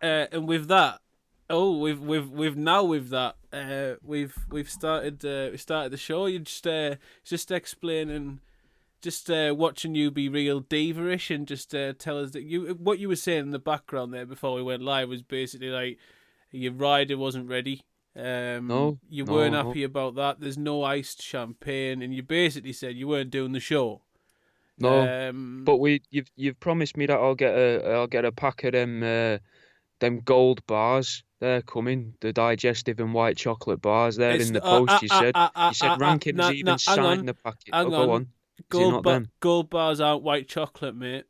And with that, we've started the show. You just explaining, just watching you be real diva-ish, and just tell us that what you were saying in the background there before we went live was basically like your rider wasn't ready. No, You weren't no, no, happy about that. There's no iced champagne, and you basically said you weren't doing the show. no. Um, But you've promised me that I'll get a pack of them gold bars. They're coming. The digestive and white chocolate bars. They're it's in the post. You said Rankins no, even hang signed on, the packet. Oh, hang go on. on. Is it not them? Gold bars aren't white chocolate, mate.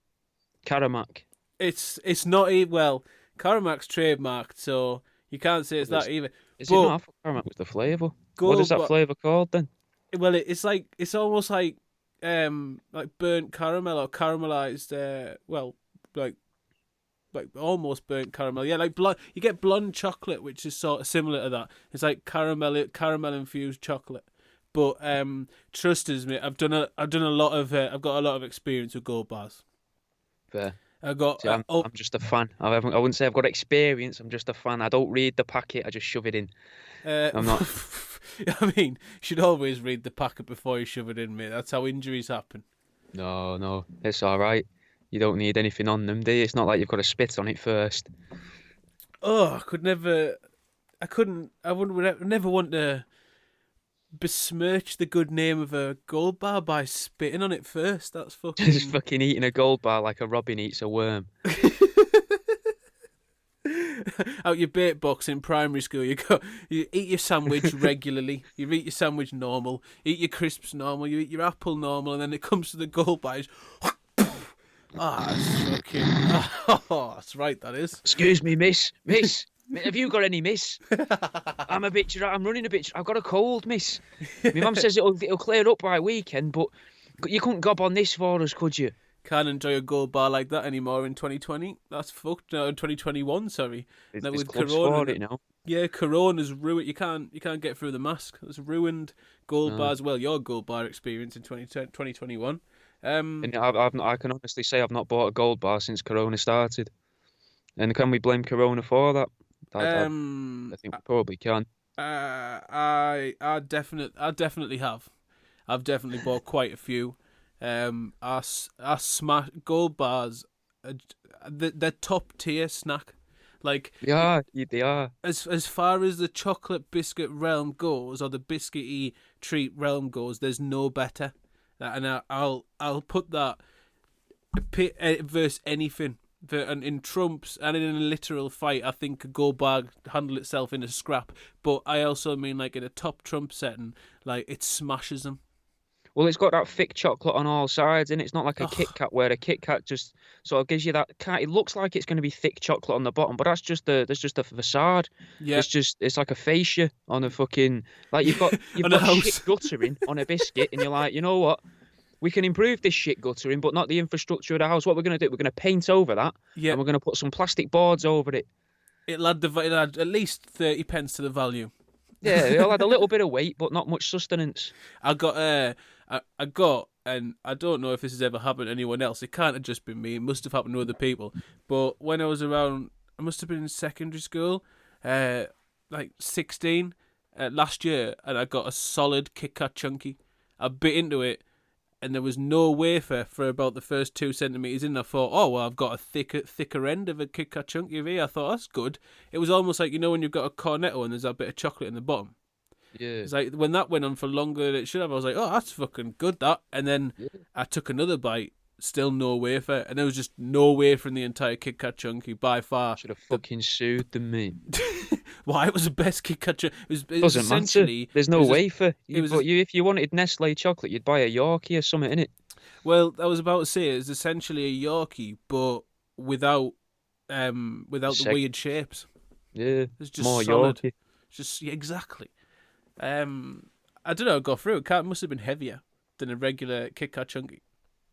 Karamak. It's not even, well, Caramack's trademarked, so you can't say it's Well, that either. is it But not? I thought Karamak was the flavour. What is gold, that but flavour called then? well, it's almost like burnt caramel or caramelized. Well, like almost burnt caramel. Yeah, like you get blonde chocolate, which is sort of similar to that. It's like caramel infused chocolate. But trust us, mate. I've done a lot of I've got a lot of experience with gold bars. Fair. I got See, I'm just a fan. I wouldn't say I've got experience. I'm just a fan. I don't read the packet. I just shove it in. uh, I'm not. I mean, you should always read the packet before you shove it in, mate. That's how injuries happen. No, no, it's all right. You don't need anything on them, do you? It's not like you've got to spit on it first. Oh, I could never. I couldn't. I would never want to besmirch the good name of a gold bar by spitting on it first. That's Just fucking fucking eating a gold bar like a robin eats a worm. out your bait box in primary school. You eat your sandwich regularly. You eat your sandwich normal. Eat your crisps normal. You eat your apple normal, and then it comes to the gold bar. It's fucking. Oh, that's right. That is. Excuse me, miss. Miss, have you got any miss? I'm running a bit. I've got a cold, miss. My mum says it'll clear up by weekend, but you couldn't gob on this for us, could you? Can't enjoy a gold bar like that anymore in 2020. That's fucked. No, in 2021, sorry. Now There's with clubs Corona, for it now. yeah, Corona's ruined. You can't get through the mask. It's ruined gold No. bars. Well, your gold bar experience in 2021. And I can honestly say I've not bought a gold bar since Corona started. And can we blame Corona for that? I Um, think we probably can. I definitely have. I've definitely bought quite a few. Our smash gold bars, they're top tier snack. Like They are. as far as the chocolate biscuit realm goes, or the biscuity treat realm goes, there's no better. And I'll put that versus anything. And in trumps and in a literal fight, I think a gold bar handle itself in a scrap. But I also mean, like, in a top trump setting, like, it smashes them. Well, it's got that thick chocolate on all sides, and it's not like a Kit Oh, Kat where a Kit Kat just sort of gives you that. It looks like it's going to be thick chocolate on the bottom, but that's just a facade. yeah. It's like a fascia on a fucking like you've On a got shit house. guttering on a biscuit, and you're like, you know what? We can improve this shit guttering, but not the infrastructure of the house. What we're going to do? We're going to paint over that, Yeah. and we're going to put some plastic boards over it. It'll add at least 30 pence to the value. Yeah, it'll add a little bit of weight, but not much sustenance. I got, and I don't know if this has ever happened to anyone else. It can't have just been me. It must have happened to other people. But when I was around, I must have been in secondary school, like 16, last year, and I got a solid Kit Kat chunky. I bit into it, and there was no wafer for about the first 2 centimeters in. I thought, oh well, I've got a thicker end of a Kit Kat chunky of here. I thought that's good. It was almost like, when you've got a cornetto and there's that bit of chocolate in the bottom. Yeah. It's like when that went on for longer than it should have, I was like, oh, that's fucking good, that. And then Yeah. I took another bite, still no wafer, and there was just no wafer in the entire Kit Kat chunky by far. Should have fucking sued them, mate. Why, it was the best Kit Kat chunky. It was Doesn't matter. essentially. There's it no was just- wafer. it was But if you wanted Nestle chocolate, you'd buy a Yorkie or something, innit? Well, I was about to say it's essentially a Yorkie, but without the Seg- weird shapes. Yeah. It's just More solid. Yorkie. Just, yeah, exactly. I don't know. It got through. It must have been heavier than a regular Kit Kat chunky.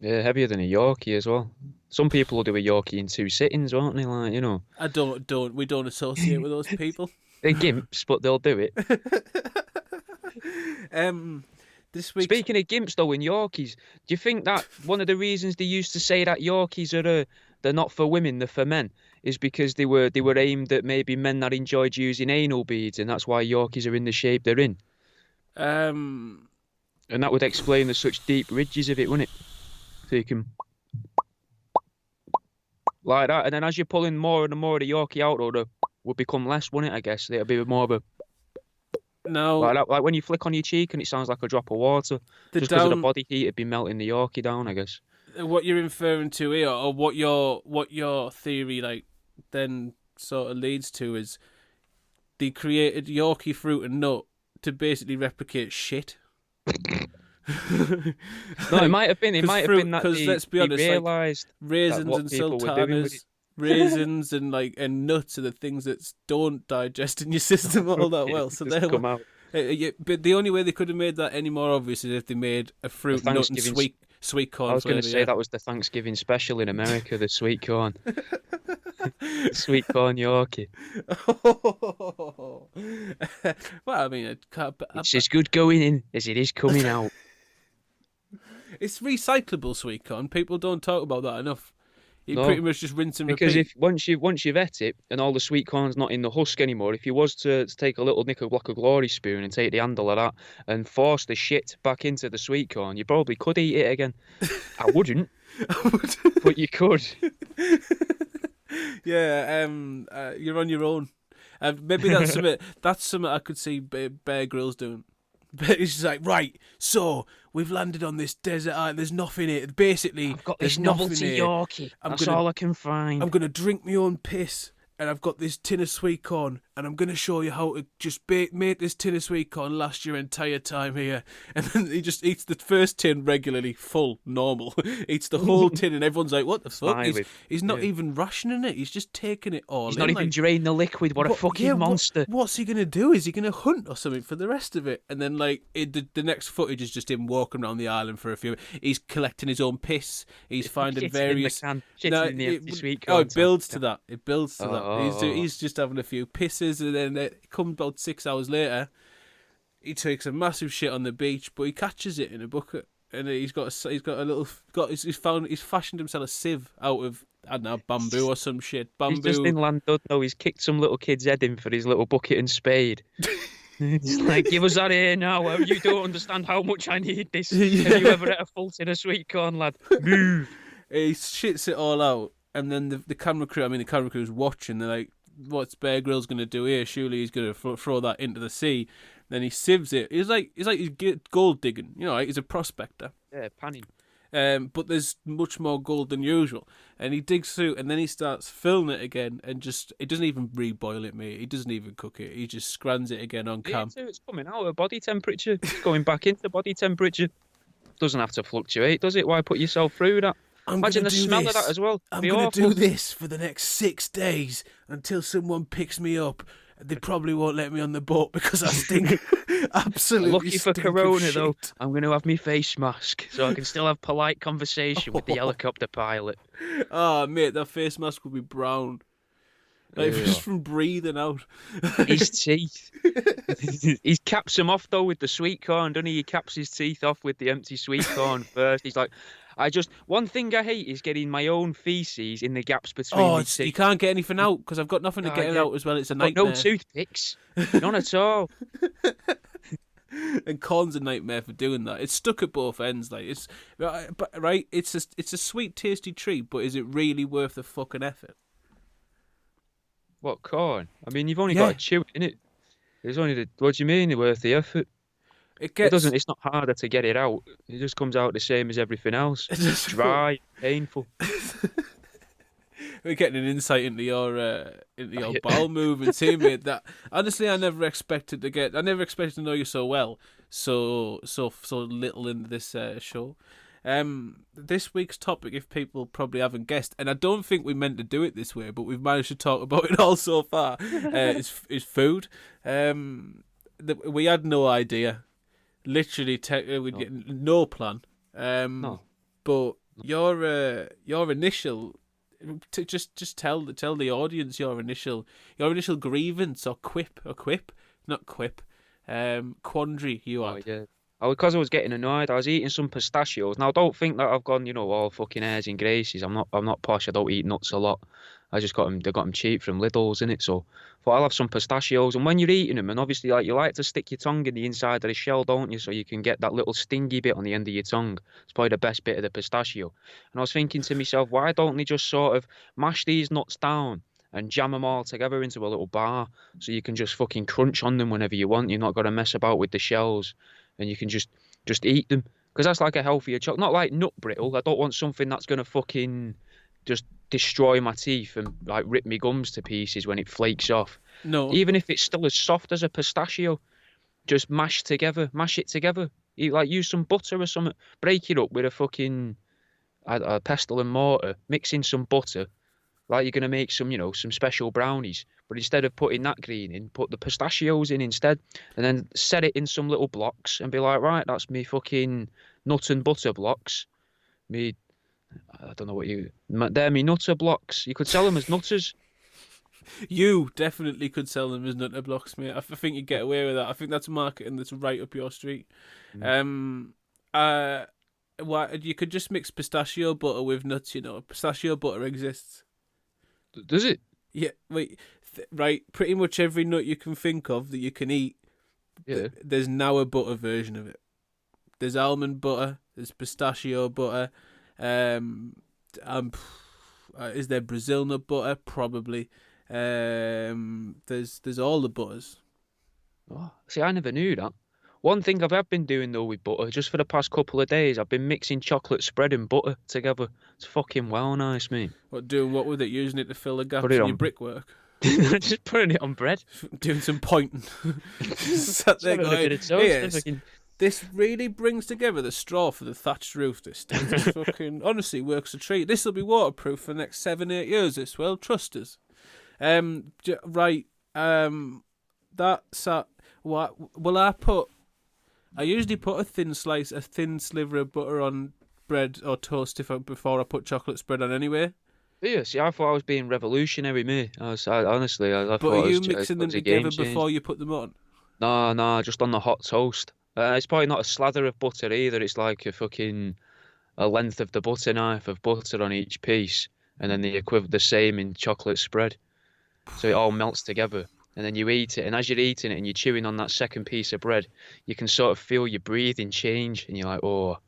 Yeah, heavier than a Yorkie as well. Some people will do a Yorkie in 2 sittings, won't they? Like, you know. We don't associate with those people. They're gimps, but they'll do it. This week. Speaking of gimps, though, in Yorkies, do you think that one of the reasons they used to say that Yorkies they're not for women, they're for men, is because they were aimed at maybe men that enjoyed using anal beads, and that's why Yorkies are in the shape they're in. Um, And that would explain the such deep ridges of it, wouldn't it? So you can like that, and then as you're pulling more and more of the Yorkie out, or the would become less, wouldn't it? I guess it'll be more of a now like that, like when you flick on your cheek and it sounds like a drop of water, the just because of the down body heat, it'd be melting the Yorkie down, I guess. what you're inferring to here, or what your theory like then sort of leads to is they created Yorkie fruit and nut to basically replicate shit. No, it might have been. It might have been that because let's be honest, realised like, raisins and sultanas, raisins and nuts are the things that don't digest in your system all that well. So they come out. But the only way they could have made that any more obvious is if they made a fruit, nut, and sweet corn. I was going to say yeah. that was the Thanksgiving special in America, the sweet corn, sweet corn Yorkie. Well, I mean, It's as good going in as it is coming out. It's recyclable sweet corn. People don't talk about that enough. You No, pretty much just rinse and because repeat. if once you've ate it and all the sweet corn's not in the husk anymore, if you was to take a little nickel block of glory spoon and take the handle of that and force the shit back into the sweet corn, you probably could eat it again. I wouldn't, but you could. Yeah, you're on your own. Maybe that's something. That's something I could see Bear Grylls doing. But it's just like, right, so we've landed on this desert island. There's nothing here. Basically, I've got there's this novelty here. Yorkie. That's all I can find. I'm gonna drink my own piss, and I've got this tin of sweet corn, and I'm gonna show you how to just make this tin of sweet corn last your entire time here. And then he just eats the first tin regularly, full, normal. Eats the whole tin, and everyone's like, "What the fuck?" He's not even rationing it. He's just taking it all. He's not even draining the liquid. What a fucking monster! What's he gonna do? Is he gonna hunt or something for the rest of it? And then like the next footage is just him walking around the island for a few. He's collecting his own piss. He's finding various. Sweet corn. It builds to that. It builds to that. He's just having a few pisses, and then it comes about 6 hours later. He takes a massive shit on the beach, but he catches it in a bucket, and he's fashioned himself a sieve out of, I don't know, bamboo or some shit. Bamboo. He's just in Llandudno. He's kicked some little kid's head in for his little bucket and spade. He's like, give us that here now. You don't understand how much I need this. Yeah. Have you ever had a full tin of sweet corn, lad? Move. He shits it all out, and then the camera crew's watching. They're like, what's Bear Grylls going to do here? Surely he's going to throw that into the sea. Then he sieves it. He's gold digging. You know, like he's a prospector. Yeah, panning. But there's much more gold than usual. And he digs through, and then he starts filling it again, and it doesn't even reboil it, mate. He doesn't even cook it. He just scrans it again on cam. It's coming out of body temperature. It's going back into body temperature. Doesn't have to fluctuate, does it? Why put yourself through that? Imagine the smell of that as well. I'm going to do this for the next 6 days until someone picks me up. They probably won't let me on the boat because I stink. Absolutely. Lucky for Corona, though, I'm going to have my face mask so I can still have polite conversation with the helicopter pilot. Oh, mate, that face mask will be brown. Like, just from breathing out. His teeth. He caps them off, though, with the sweet corn, doesn't he? He caps his teeth off with the empty sweet corn first. He's like, one thing I hate is getting my own feces in the gaps between my teeth. You can't get anything out because I've got nothing to get it out as well. It's a nightmare. No toothpicks. None at all. And corn's a nightmare for doing that. It's stuck at both ends, like it's right. It's a sweet, tasty treat, but is it really worth the fucking effort? What, corn? I mean, you've only got to chew it, innit? There's only what do you mean? Worth the effort? It doesn't. It's not harder to get it out. It just comes out the same as everything else. It's dry, painful. We're getting an insight into your bowel movements here, mate. That honestly, I never expected to know you so well, so little in this show. This week's topic, if people probably haven't guessed, and I don't think we meant to do it this way, but we've managed to talk about it all so far, is food. We had no idea. Literally, we get no plan. No. But your initial, just tell the audience your initial grievance or quandary you had. Yeah. Because I was getting annoyed, I was eating some pistachios. Now, don't think that I've gone, all fucking airs and graces. I'm not posh. I don't eat nuts a lot. I just got them. They got them cheap from Lidl's, innit? So, thought I'll have some pistachios. And when you're eating them, and obviously, like you like to stick your tongue in the inside of the shell, don't you? So you can get that little stingy bit on the end of your tongue. It's probably the best bit of the pistachio. And I was thinking to myself, why don't they just sort of mash these nuts down and jam them all together into a little bar, so you can just fucking crunch on them whenever you want. You're not got to mess about with the shells, and you can just eat them, because that's like a healthier chocolate. Not like nut brittle. I don't want something that's gonna fucking just destroy my teeth and like rip my gums to pieces when it flakes off. No, Even if it's still as soft as a pistachio, just mash it together. Like use some butter or something. Break it up with a fucking a pestle and mortar. Mix in some butter. Like you're gonna make some, some special brownies. But instead of putting that green in, put the pistachios in instead, and then set it in some little blocks and be like, right, that's me fucking nut and butter blocks. Me, I don't know what they're me nutter blocks. You could sell them as nutters. you definitely could sell them as nutter blocks, mate. I think you'd get away with that. I think that's marketing that's right up your street. What you could just mix pistachio butter with nuts. Pistachio butter exists. Does it? Yeah, wait, right. Pretty much every nut you can think of that you can eat, Yeah. there's now a butter version of it. There's almond butter. There's pistachio butter. Is there Brazil nut butter? Probably. There's all the butters. Oh, see, I never knew that. One thing have been doing though with butter, just for the past couple of days, I've been mixing chocolate spread and butter together. It's fucking well nice, mate. Doing what with it? Using it to fill the gaps Put it in on. your brickwork. Just putting it on bread. Doing some pointing. Sat there going, "Yes, this really brings together the straw for the thatched roof. This fucking honestly works a treat. This will be waterproof for the next 7-8 years. This will, trust us." Right. That's what will I put? I usually put a thin sliver of butter on bread or toast before I put chocolate spread on anyway. Yeah, see, I thought I was being revolutionary, mate. Honestly, I But thought are it you was, mixing it them was a together game changer. before you put them on? No, just on the hot toast. It's probably not a slather of butter either. It's like a length of the butter knife of butter on each piece, and then the same in chocolate spread. So it all melts together, and then you eat it. And as you're eating it and you're chewing on that second piece of bread, you can sort of feel your breathing change, and you're like, oh.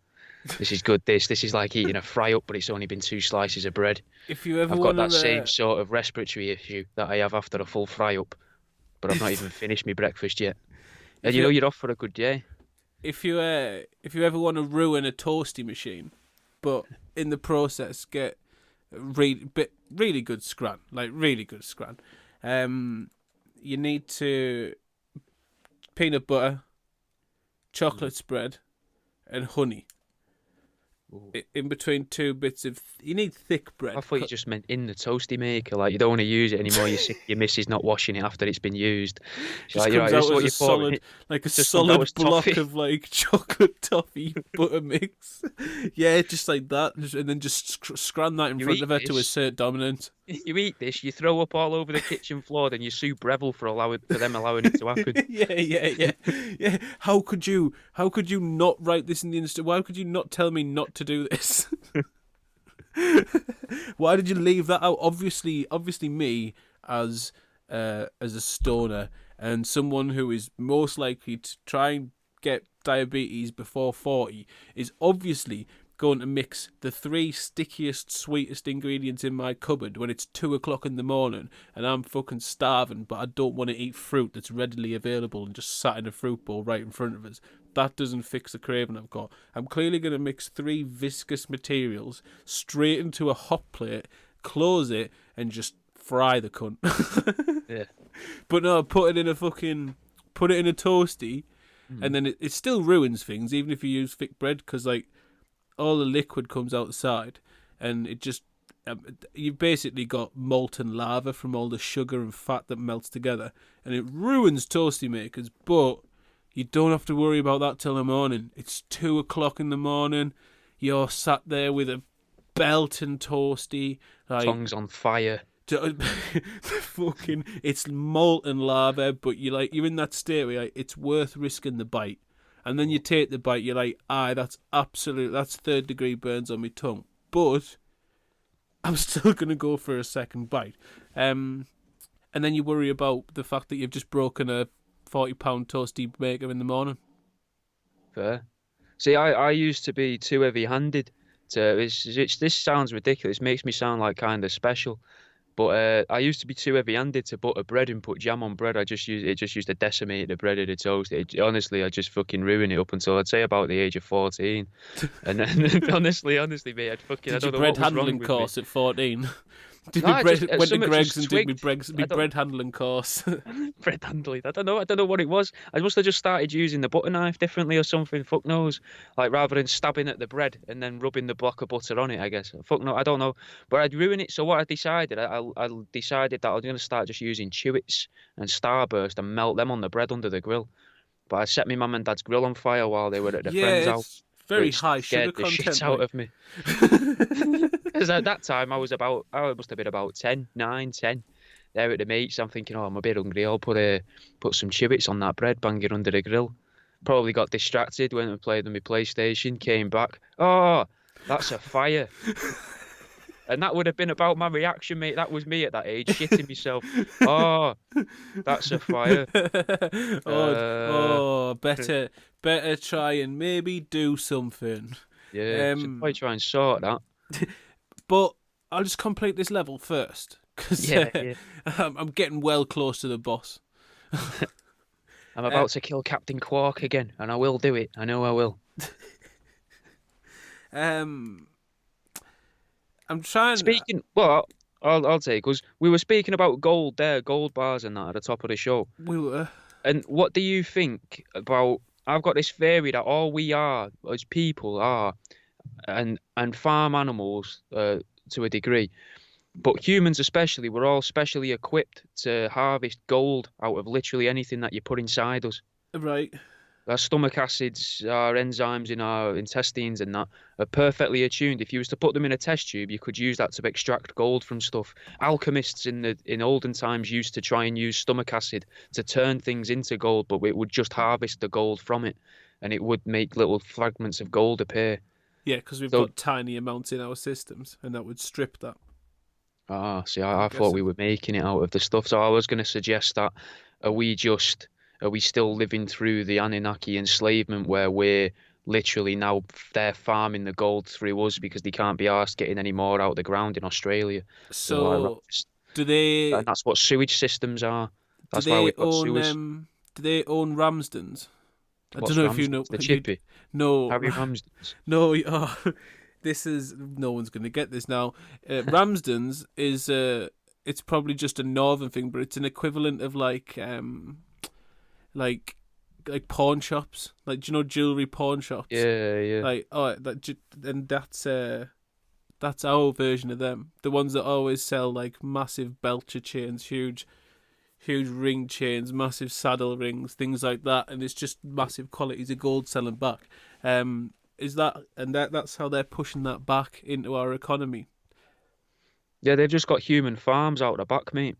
This is good. This is like eating a fry up, but it's only been 2 slices of bread. If you ever I've want got that same sort of respiratory issue that I have after a full fry up, but I've not even finished my breakfast yet. And you're off for a good day. If you ever want to ruin a toasty machine, but in the process get really good scran, you need to peanut butter, chocolate spread, and honey. In between 2 bits of... You need thick bread. I thought you just meant in the toasty maker. Like, you don't want to use it anymore. You're sick of your missus not washing it after it's been used. Just comes out as a solid block of, like, chocolate toffee butter mix. Yeah, just like that. And then just scran that in front of her to assert dominance. You eat this, you throw up all over the kitchen floor, then you sue Breville for them allowing it to happen. Yeah. How could you not write this in the Insta? Why could you not tell me not to do this? Why did you leave that out? Obviously, me as a stoner and someone who is most likely to try and get diabetes before 40 is obviously going to mix the 3 stickiest, sweetest ingredients in my cupboard when it's 2:00 in the morning and I'm fucking starving, but I don't want to eat fruit that's readily available and just sat in a fruit bowl right in front of us. That doesn't fix the craving I've got. I'm clearly going to mix 3 viscous materials straight into a hot plate, close it, and just fry the cunt. Yeah. But no, put it in a toasty, and then it still ruins things, even if you use thick bread, because like all the liquid comes outside, and it just you've basically got molten lava from all the sugar and fat that melts together, and it ruins toasty makers. But you don't have to worry about that till the morning. It's 2:00 in the morning. You're sat there with a belting toasty, like, tongues on fire. Fucking, it's molten lava, but you're in that state where it's worth risking the bite. and then you take the bite, you're like, aye, that's 3rd-degree burns on my tongue, but I'm still gonna go for a second bite. And then you worry about the fact that you've just broken a £40 toasty maker in the morning. Fair. See, I used to be too heavy-handed. This sounds ridiculous. It makes me sound like kind of special. But I used to be too heavy-handed to butter bread and put jam on bread. I just used to decimate the bread of the toast. Honestly, I just fucking ruined it up until I'd say about the age of 14. And then honestly, mate, I Did don't your know bread what was wrong handling with course me. at 14? Did No, my bread went to something Greg's just and did twigged. my I don't bread handling course? bread handling. I don't know. I don't know what it was. I must have just started using the butter knife differently or something. Fuck knows. Like rather than stabbing at the bread and then rubbing the block of butter on it, I guess. Fuck no, I don't know. But I'd ruin it. So what I decided, I decided that I was going to start just using Chewits and Starburst and melt them on the bread under the grill. But I set my mum and dad's grill on fire while they were at their Yeah, friend's house, it's very which high scared sugar the shit content. out Like. of me. Because at that time I must have been about 10, 9, 10. There at the mates, I'm thinking, oh, I'm a bit hungry. I'll put some Chewits on that bread, bang it under the grill. Probably got distracted, went and played on my PlayStation, came back. Oh, that's a fire. And that would have been about my reaction, mate. That was me at that age, shitting myself. Oh, that's a fire. Better try and maybe do something. Yeah, should probably try and sort that. But I'll just complete this level first, because I'm getting well close to the boss. I'm about to kill Captain Quark again, and I will do it. I know I will. I'm trying. Well, I'll take, because we were speaking about gold there, gold bars and that at the top of the show. We were. And what do you think about? I've got this theory that all we are as people are, and farm animals to a degree, but humans especially, we're all specially equipped to harvest gold out of literally anything that you put inside us. Right. Our stomach acids, our enzymes in our intestines and that are perfectly attuned. If you was to put them in a test tube, you could use that to extract gold from stuff. Alchemists in olden times used to try and use stomach acid to turn things into gold, but it would just harvest the gold from it, and it would make little fragments of gold appear. Yeah, because we've got tiny amounts in our systems, and that would strip that. Ah, see, I thought we were making it out of the stuff. So I was going to suggest that are we still living through the Anunnaki enslavement where we're literally now they're farming the gold through us because they can't be arsed getting any more out of the ground in Australia. So do they? And that's what sewage systems are. That's why we've got sewers. Do they own Ramsdens? I What's don't know Ramsdens? if you know. The chippy? No. Harry Ramsdens? No. This is no one's going to get this now. Ramsdens is it's probably just a northern thing, but it's an equivalent of like pawn shops, like, do you know, jewelry pawn shops? Yeah. Like and that's our version of them. The ones that always sell like massive belcher chains, huge ring chains, massive saddle rings, things like that, and it's just massive quantities of gold selling back. That's how they're pushing that back into our economy. Yeah, they've just got human farms out the back, mate.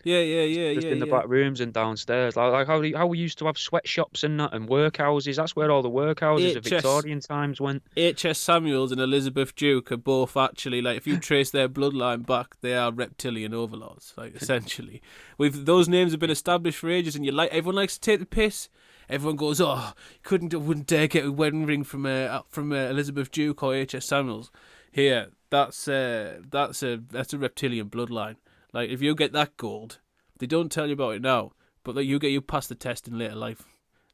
Yeah. Just in the back rooms and downstairs, like how we used to have sweatshops and that and workhouses. That's where all the workhouses of Victorian times went. H.S. Samuels and Elizabeth Duke are both actually, like, if you trace their bloodline back, they are reptilian overlords. Like, essentially, those names have been established for ages, and everyone likes to take the piss. Everyone goes, oh, wouldn't dare get a wedding ring from Elizabeth Duke or H.S. Samuels. Here, that's a reptilian bloodline. Like, if you get that gold, they don't tell you about it now, but like, you pass the test in later life.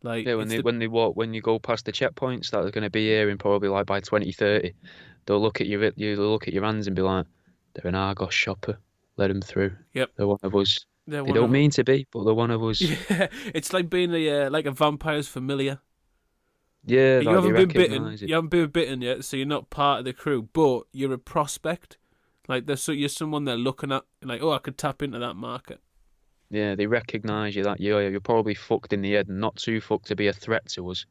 Like, yeah, when you go past the checkpoints that are going to be here in probably like by 2030, they'll look at your hands and be like, they're an Argos shopper, let them through. Yep, they're one of us. They don't mean to be, but they're one of us. Yeah, it's like being a vampire's familiar. Yeah, you haven't been bitten. You haven't been bitten yet, so you're not part of the crew, but you're a prospect. Like, you're someone they're looking at, like, oh, I could tap into that market. Yeah, they recognise you that you're probably fucked in the head, and not too fucked to be a threat to us,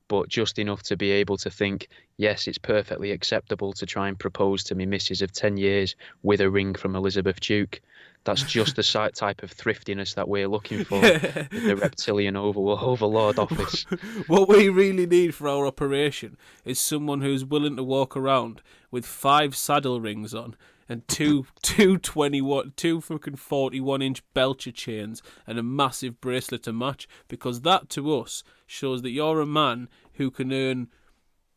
but just enough to be able to think, yes, it's perfectly acceptable to try and propose to me missus of 10 years with a ring from Elizabeth Duke. That's just the type of thriftiness that we're looking for in the reptilian overlord office. What we really need for our operation is someone who's willing to walk around with 5 saddle rings on and two fucking 41-inch belcher chains and a massive bracelet to match, because that to us shows that you're a man who can earn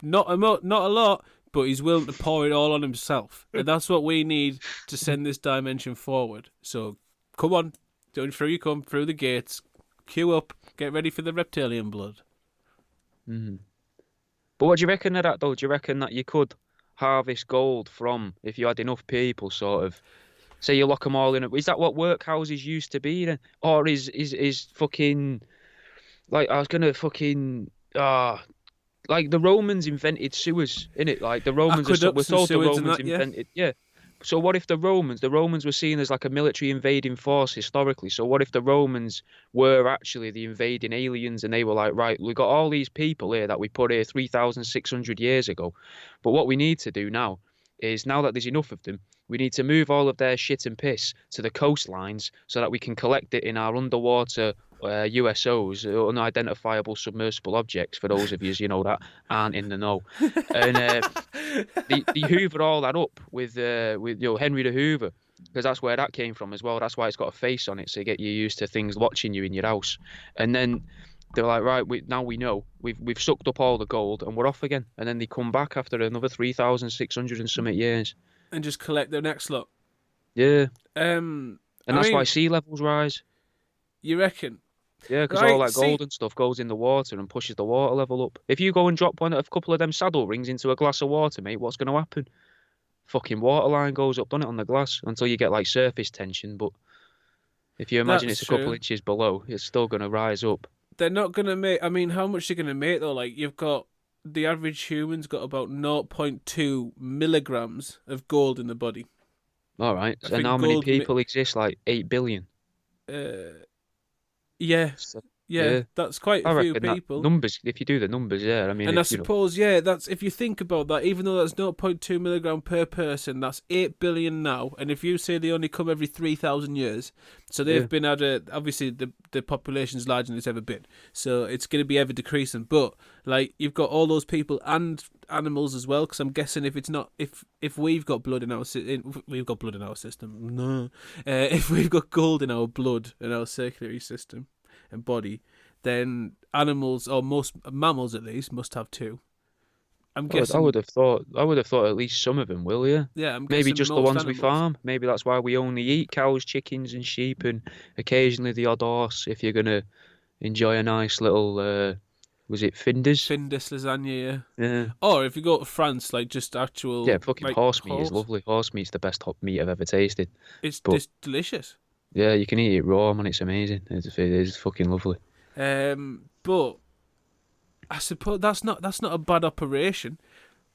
not a lot, but he's willing to pour it all on himself. And that's what we need to send this dimension forward. So come on, through you come, through the gates, queue up, get ready for the reptilian blood. Mm-hmm. But what do you reckon of that, though? Do you reckon that you could harvest gold from, if you had enough people, sort of, say you lock them all in? Is that what workhouses used to be then? Or is fucking, like, I was going to fucking, like the Romans invented sewers, innit? Like the Romans we're told the Romans invented, yeah. So what if the Romans were seen as like a military invading force historically? So what if the Romans were actually the invading aliens, and they were like, right, we got all these people here that we put here 3,600 years ago, but what we need to do now is, now that there's enough of them, we need to move all of their shit and piss to the coastlines so that we can collect it in our underwater USOs, unidentifiable submersible objects, for those of you that aren't in the know. And they hoover all that up with Henry the Hoover, because that's where that came from as well. That's why it's got a face on it, so you get you used to things watching you in your house. And then they're like, right, now we know we've sucked up all the gold and we're off again. And then they come back after another 3,600 and something years and just collect their next lot. Yeah. And that's why sea levels rise. You reckon? Yeah, because all that gold and stuff goes in the water and pushes the water level up. If you go and drop a couple of them saddle rings into a glass of water, mate, what's going to happen? Fucking water line goes up, doesn't it, on the glass, until you get like surface tension. But if you imagine it's a couple inches below, it's still going to rise up. They're not going to make... I mean, how much are you going to make, though? Like, you've got... The average human's got about 0.2 milligrams of gold in the body. All right. And how many people exist? Like 8 billion? Yeah. Yeah, that's quite a few people. Numbers, if you do the numbers, yeah. I mean, and I suppose, that's, if you think about that, even though that's 0.2 milligram per person, that's 8 billion now. And if you say they only come every 3,000 years, so they've been at obviously the population's larger than it's ever been, so it's going to be ever decreasing. But like, you've got all those people and animals as well, because I'm guessing if it's not, if we've got blood in our we've got blood in our system, no, if we've got gold in our blood in our circulatory system and body, then animals, or most mammals at least, must have too. I'm guessing. I would have thought at least some of them will, yeah. Yeah, I'm maybe just the ones animals. We farm. Maybe that's why we only eat cows, chickens, and sheep, and occasionally the odd horse. If you're gonna enjoy a nice little, was it Findus? Findus lasagna, yeah. Or if you go to France, like just actual. Yeah, fucking horse meat is lovely. Horse meat's the best meat I've ever tasted. It's delicious. Yeah, you can eat it raw, man. It's amazing. It is fucking lovely. But I suppose that's not a bad operation.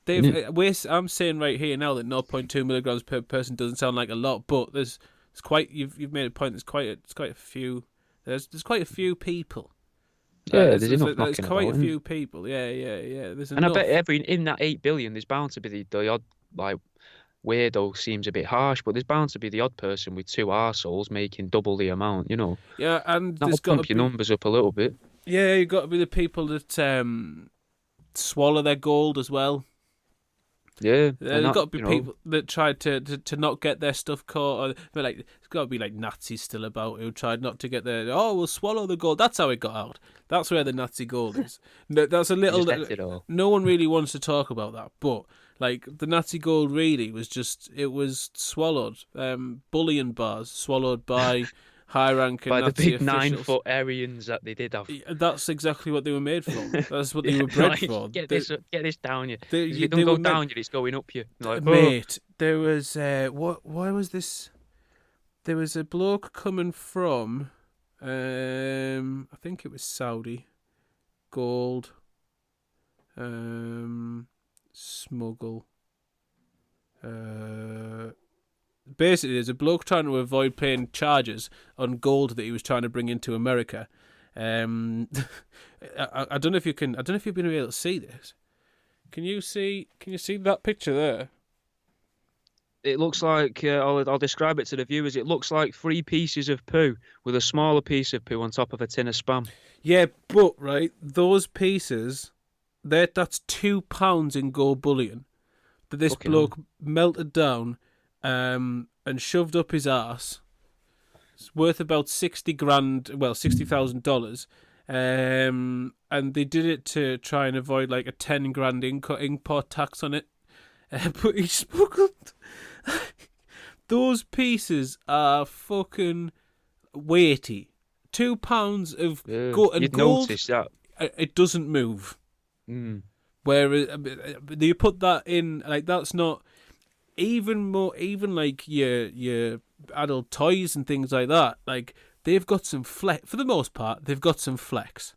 I'm saying right here now that 0.2 milligrams per person doesn't sound like a lot, but there's quite, you've made a point. There's quite a few. There's quite a few people. Yeah, there's enough. There's quite a few people. Yeah. There's enough. And I bet in that 8 billion, there's bound to be the odd, like, weirdo seems a bit harsh, but there's bound to be the odd person with 2 arseholes making double the amount, Yeah, and that'll pump your numbers up a little bit. Yeah, you've got to be the people that swallow their gold as well. Yeah, there's got to be people that tried to not get their stuff caught. But like, there's got to be like Nazis still about who tried not to get their. Oh, we'll swallow the gold. That's how it got out. That's where the Nazi gold is. That's a little. No one really wants to talk about that, but like the Nazi gold really was was swallowed. Bullion bars swallowed by high-ranking by Nazi the big officials. 9-foot Aryans that they did have. That's exactly what they were made for. That's what they were bred for. Get this down you. If it don't go down you, it's going up you. Like, mate, there was why was this? There was a bloke coming from, I think it was Saudi, gold, smuggle. Basically, there's a bloke trying to avoid paying charges on gold that he was trying to bring into America. I don't know if you can. I don't know if you've been able to see this. Can you see that picture there? It looks like I'll describe it to the viewers. It looks like 3 pieces of poo with a smaller piece of poo on top of a tin of spam. Yeah, but right, those pieces, that's £2 in gold bullion that this Fucking bloke melted down, and shoved up his arse. It's worth about 60 grand, well, $60,000. And they did it to try and avoid like a 10 grand import tax on it. But he smuggled. Those pieces are fucking weighty. £2 of gold, and You'd gold, notice that. it doesn't move. Mm. Whereas you put that in, like, that's not even like your adult toys and things like that. Like, they've got some flex for the most part. They've got some flex.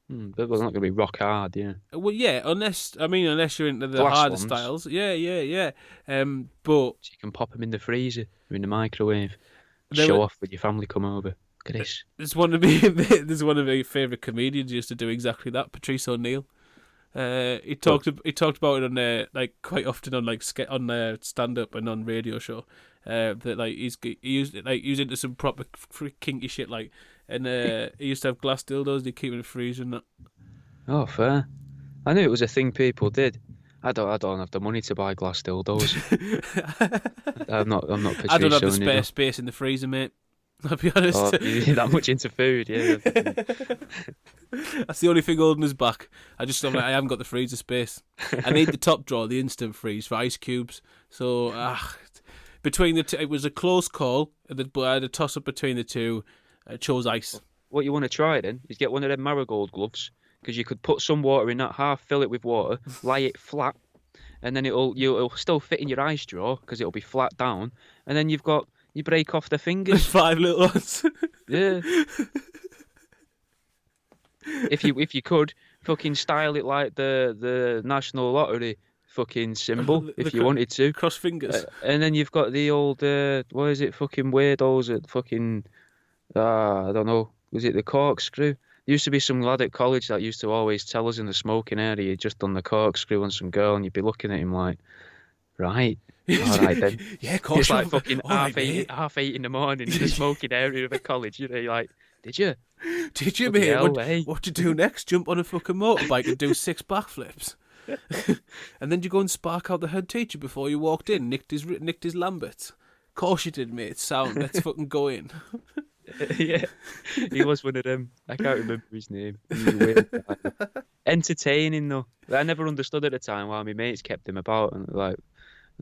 But it's not going to be rock hard, yeah. Well, yeah, unless you're into the Glass harder ones. styles. Yeah. So But you can pop them in the freezer or in the microwave. They Show were- off with your family come over. Look at this. there's one of my favourite comedians used to do exactly that. Patrice O'Neill. He talked about it on like quite often on like stand up and on radio show. That like he was into some proper kinky shit, like, and he used to have glass dildos. They keep in the freezer and that. Oh, fair. I knew it was a thing people did. I don't have the money to buy glass dildos. I'm not I don't have the Patrice spare O'Neill. space in the freezer, mate. I'll be honest. Oh, you're that much into food, yeah. That's the only thing holding us back. I'm like, I haven't got the freezer space. I need the top drawer, the instant freeze for ice cubes. So between the two, it was a close call, but I had a toss up between the two. I chose ice. What you want to try then is get one of them marigold gloves, because you could put some water in that, half fill it with water, lie it flat, and then it'll still fit in your ice drawer because it'll be flat down, and then you break off the fingers. 5 little ones. Yeah. If you could fucking style it like the National Lottery fucking symbol, if you wanted to. Cross fingers. And then you've got the old what is it, fucking weirdos at fucking I don't know, was it the corkscrew? There used to be some lad at college that used to always tell us in the smoking area he'd just done the corkscrew on some girl, and you'd be looking at him like, right, all right then. Yeah, of course. It's like fucking All right, mate. half eight in the morning in the smoking area of a college. You know, you're like, did you? Did you, Fucking mate? hell, eh? What you do next? Jump on a fucking motorbike and do 6 backflips? And then you go and spark out the head teacher before you walked in, nicked his Lambert. Of course you did, mate. Sound. Let's fucking go in. Yeah, he was one of them. I can't remember his name. He was a weird guy. Entertaining though. I never understood at the time why my mates kept him about, and like,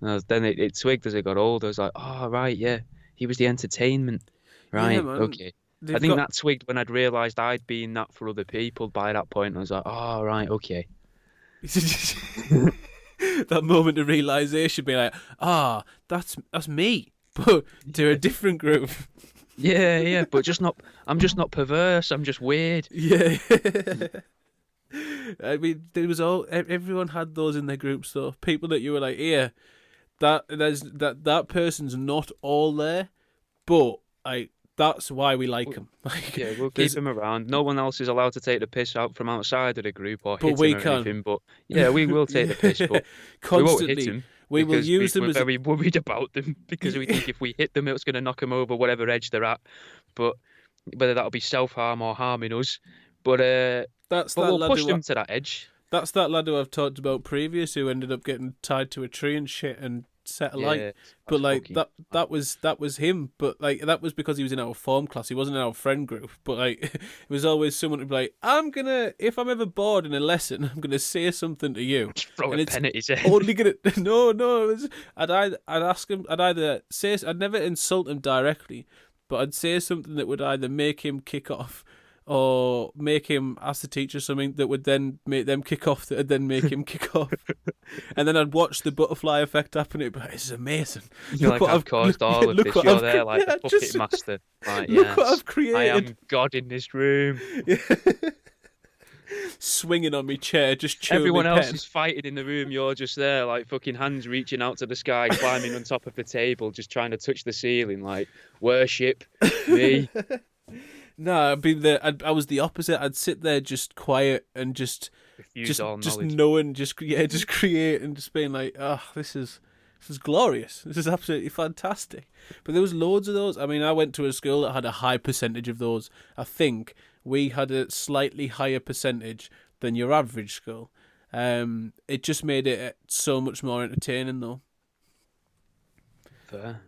then it twigged as I got older. I was like, oh right, yeah, he was the entertainment. Right, Yeah, man. okay. I think that twigged when I'd realised I'd been that for other people by that point. I was like, oh right, okay. That moment of realisation, being like, that's me, but to a different group. Yeah, but I'm just not perverse. I'm just weird. Yeah. I mean, there was everyone had those in their groups though. People that you were like, yeah, that person's not all there, but that's why we like him. Yeah, we'll keep him around. No one else is allowed to take the piss out from outside of the group or hit we him or can. anything. But yeah, we will take the piss, but constantly. we won't hit him. We will use them we're as very worried about them because we think if we hit them, it's going to knock them over whatever edge they're at. But whether that'll be self-harm or harming us. But we'll push them to that edge. That's that lad who I've talked about previous who ended up getting tied to a tree and shit and set alight. Yeah, but like that was him. But like that was because he was in our form class. He wasn't in our friend group. But like it was always someone to be like, if I'm ever bored in a lesson, I'm gonna say something to you. Throw a pen at his head. Only gonna no. I'd ask him. I'd never insult him directly, but I'd say something that would either make him kick off or make him ask the teacher something that would then make them kick off, that would then make him kick off. And then I'd watch the butterfly effect happen. It'd be like, this is amazing. You're like, I've caused all of this. You're there like the puppet master. Like, look what I've created. I am God in this room. Swinging on my chair, just chewing Everyone my else pen. is fighting in the room. You're just there, like fucking hands reaching out to the sky, climbing on top of the table, just trying to touch the ceiling, like worship me. No, I was the opposite. I'd sit there just quiet and just all just knowledge. knowing, just create and just being like, oh, this is This is glorious. This is absolutely fantastic. But there was loads of those. I mean, I went to a school that had a high percentage of those. I think we had a slightly higher percentage than your average school. It just made it so much more entertaining, though. Fair.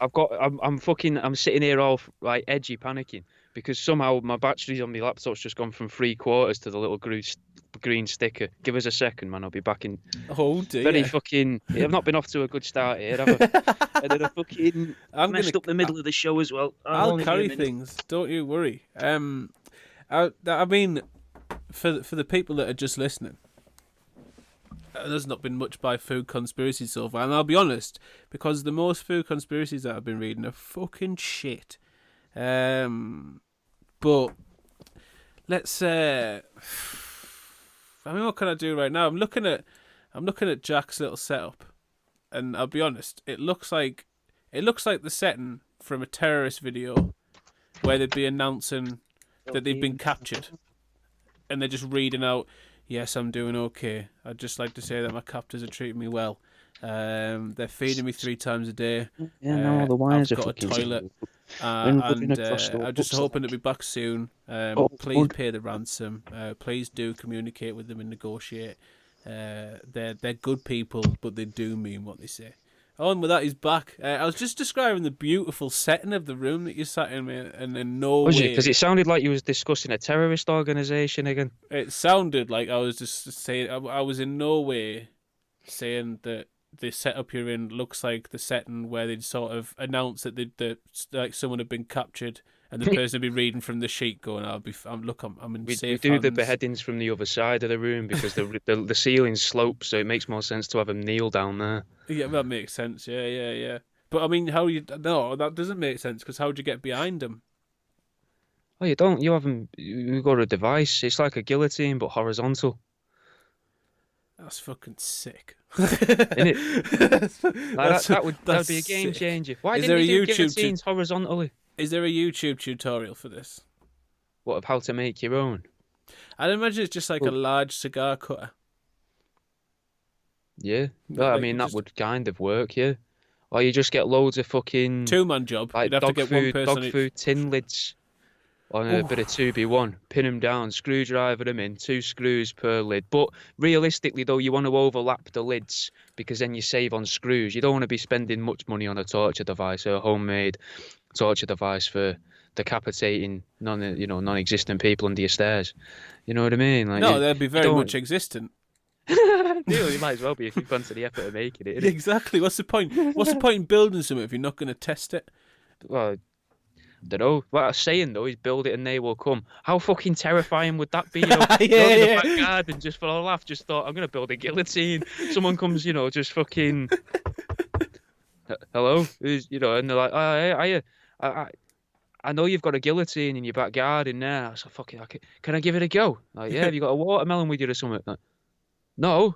I'm sitting here all like edgy, panicking because somehow my batteries on my laptop's just gone from 3/4 to the little green sticker. Give us a second, man. I'll be back in. Oh dear. Very fucking. I've not been off to a good start here, have I? And then I fucking messed up the middle of the show as well. I'll carry things. Don't you worry. I mean, for the people that are just listening, there's not been much by food conspiracies so far, and I'll be honest, because the most food conspiracies that I've been reading are fucking shit. But let's I mean, what can I do right now? I'm looking at Jack's little setup, and I'll be honest, it looks like the setting from a terrorist video where they'd be announcing that they've been captured, and they're just reading out, "Yes, I'm doing okay. I'd just like to say that my captors are treating me well. They're feeding me 3 times a day. Yeah, no, the wires I've are got a fucking toilet, and I'm just hoping to be back soon. Please pay the ransom. Please do communicate with them and negotiate. They're good people, but they do mean what they say." On with that, he's back. I was just describing the beautiful setting of the room that you sat in, mate, and in no way... Because it sounded like you was discussing a terrorist organisation again. It sounded like I was just saying... I was in no way saying that the setup you're in looks like the setting where they'd sort of announce that like someone had been captured and the person would be reading from the sheet going, I'm in safe We do hands. the beheadings from the other side of the room because the ceiling's sloped, so it makes more sense to have them kneel down there. Yeah, that makes sense. Yeah. But I mean, no, that doesn't make sense because how would you get behind them? Oh, you don't. You haven't. You've got a device. It's like a guillotine, but horizontal. That's fucking sick. Isn't it? That'd be a game changer. Why didn't you do guillotines horizontally? Is there a YouTube tutorial for this? What, of how to make your own? I'd imagine it's just like a large cigar cutter. Yeah, well, I mean that would kind of work, yeah. Or you just get loads of fucking 2-man job. like You'd have to get one person dog food tin lids on a bit of 2B1. Pin them down, screwdriver them in, 2 screws per lid. But realistically, though, you want to overlap the lids because then you save on screws. You don't want to be spending much money on a torture device or a homemade torture device for decapitating non-existent people under your stairs. You know what I mean? Like, no, they'd be very much existent. You might as well be if you've gone to the effort of making it. Exactly. What's the point? What's the point in building something if you're not going to test it? Well, I don't know. What I'm saying though is build it and they will come. How fucking terrifying would that be? You know, in the back garden just for a laugh, just thought I'm going to build a guillotine. Someone comes, just fucking. Hello, and they're like, I know you've got a guillotine in your back garden there. I was like, fucking, can I give it a go? Like, yeah, have you got a watermelon with you or something? Like, no,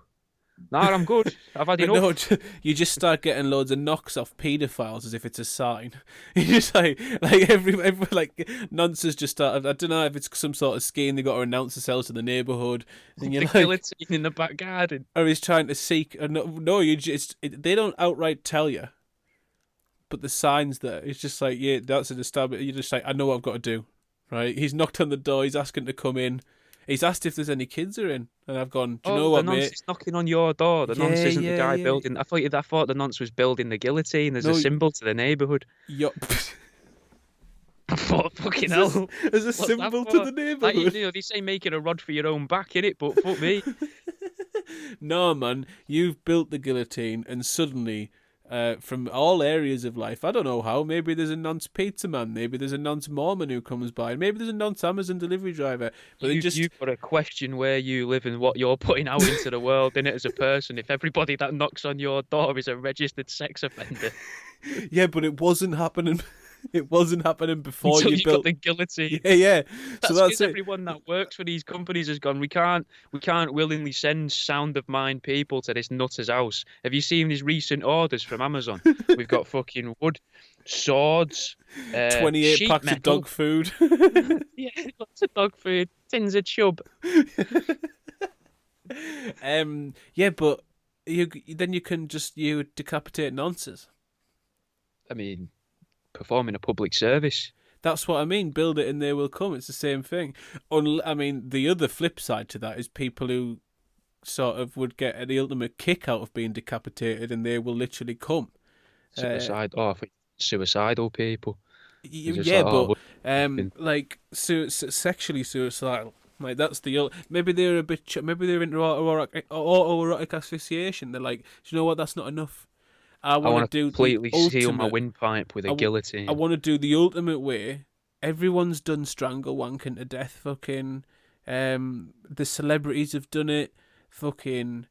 I'm good. I've had enough. No, you just start getting loads of knocks off paedophiles as if it's a sign. You just like every like nonsense just start. I don't know if it's some sort of scheme they got to announce themselves to the neighbourhood. And you're the guillotine in the back garden. Or he's trying to seek. No, they don't outright tell you. But the signs there, it's just like, yeah, that's an established. You're just like, I know what I've got to do, right? He's knocked on the door. He's asking to come in. He's asked if there's any kids are in, and I've gone, do you know what, mate? The nonce is knocking on your door. The nonce isn't the guy building. I thought the nonce was building the guillotine. There's a symbol to the neighbourhood. Yup. I thought, fucking hell. There's a symbol to the neighbourhood. Like, they say making a rod for your own back, innit? But fuck me. No, man. You've built the guillotine, and suddenly... from all areas of life. I don't know how. Maybe there's a nonce pizza man. Maybe there's a nonce Mormon who comes by. Maybe there's a nonce Amazon delivery driver. But you've got to question where you live and what you're putting out into the world, innit, as a person. If everybody that knocks on your door is a registered sex offender. Yeah, but it wasn't happening. It wasn't happening before until you built got the guillotine. Yeah. That's everyone that works for these companies has gone. We can't willingly send sound of mind people to this nutter's house. Have you seen these recent orders from Amazon? We've got fucking wood, swords, 28 packs metal. of dog food. Yeah, lots of dog food, tins of chub. Yeah, but then you can just decapitate nonsense. I mean, performing a public service. That's what I mean. Build it and they will come. It's the same thing. I mean, the other flip side to that is people who sort of would get the ultimate kick out of being decapitated, and they will literally come. Suicidal people. Yeah, like, but like sexually suicidal. Like that's maybe they're a bit. Maybe they're into autoerotic asphyxiation. They're like, do you know what? That's not enough. I want to do completely seal my windpipe with a guillotine. I want to do the ultimate way. Everyone's done strangle wanking to death. Fucking, the celebrities have done it. Fucking,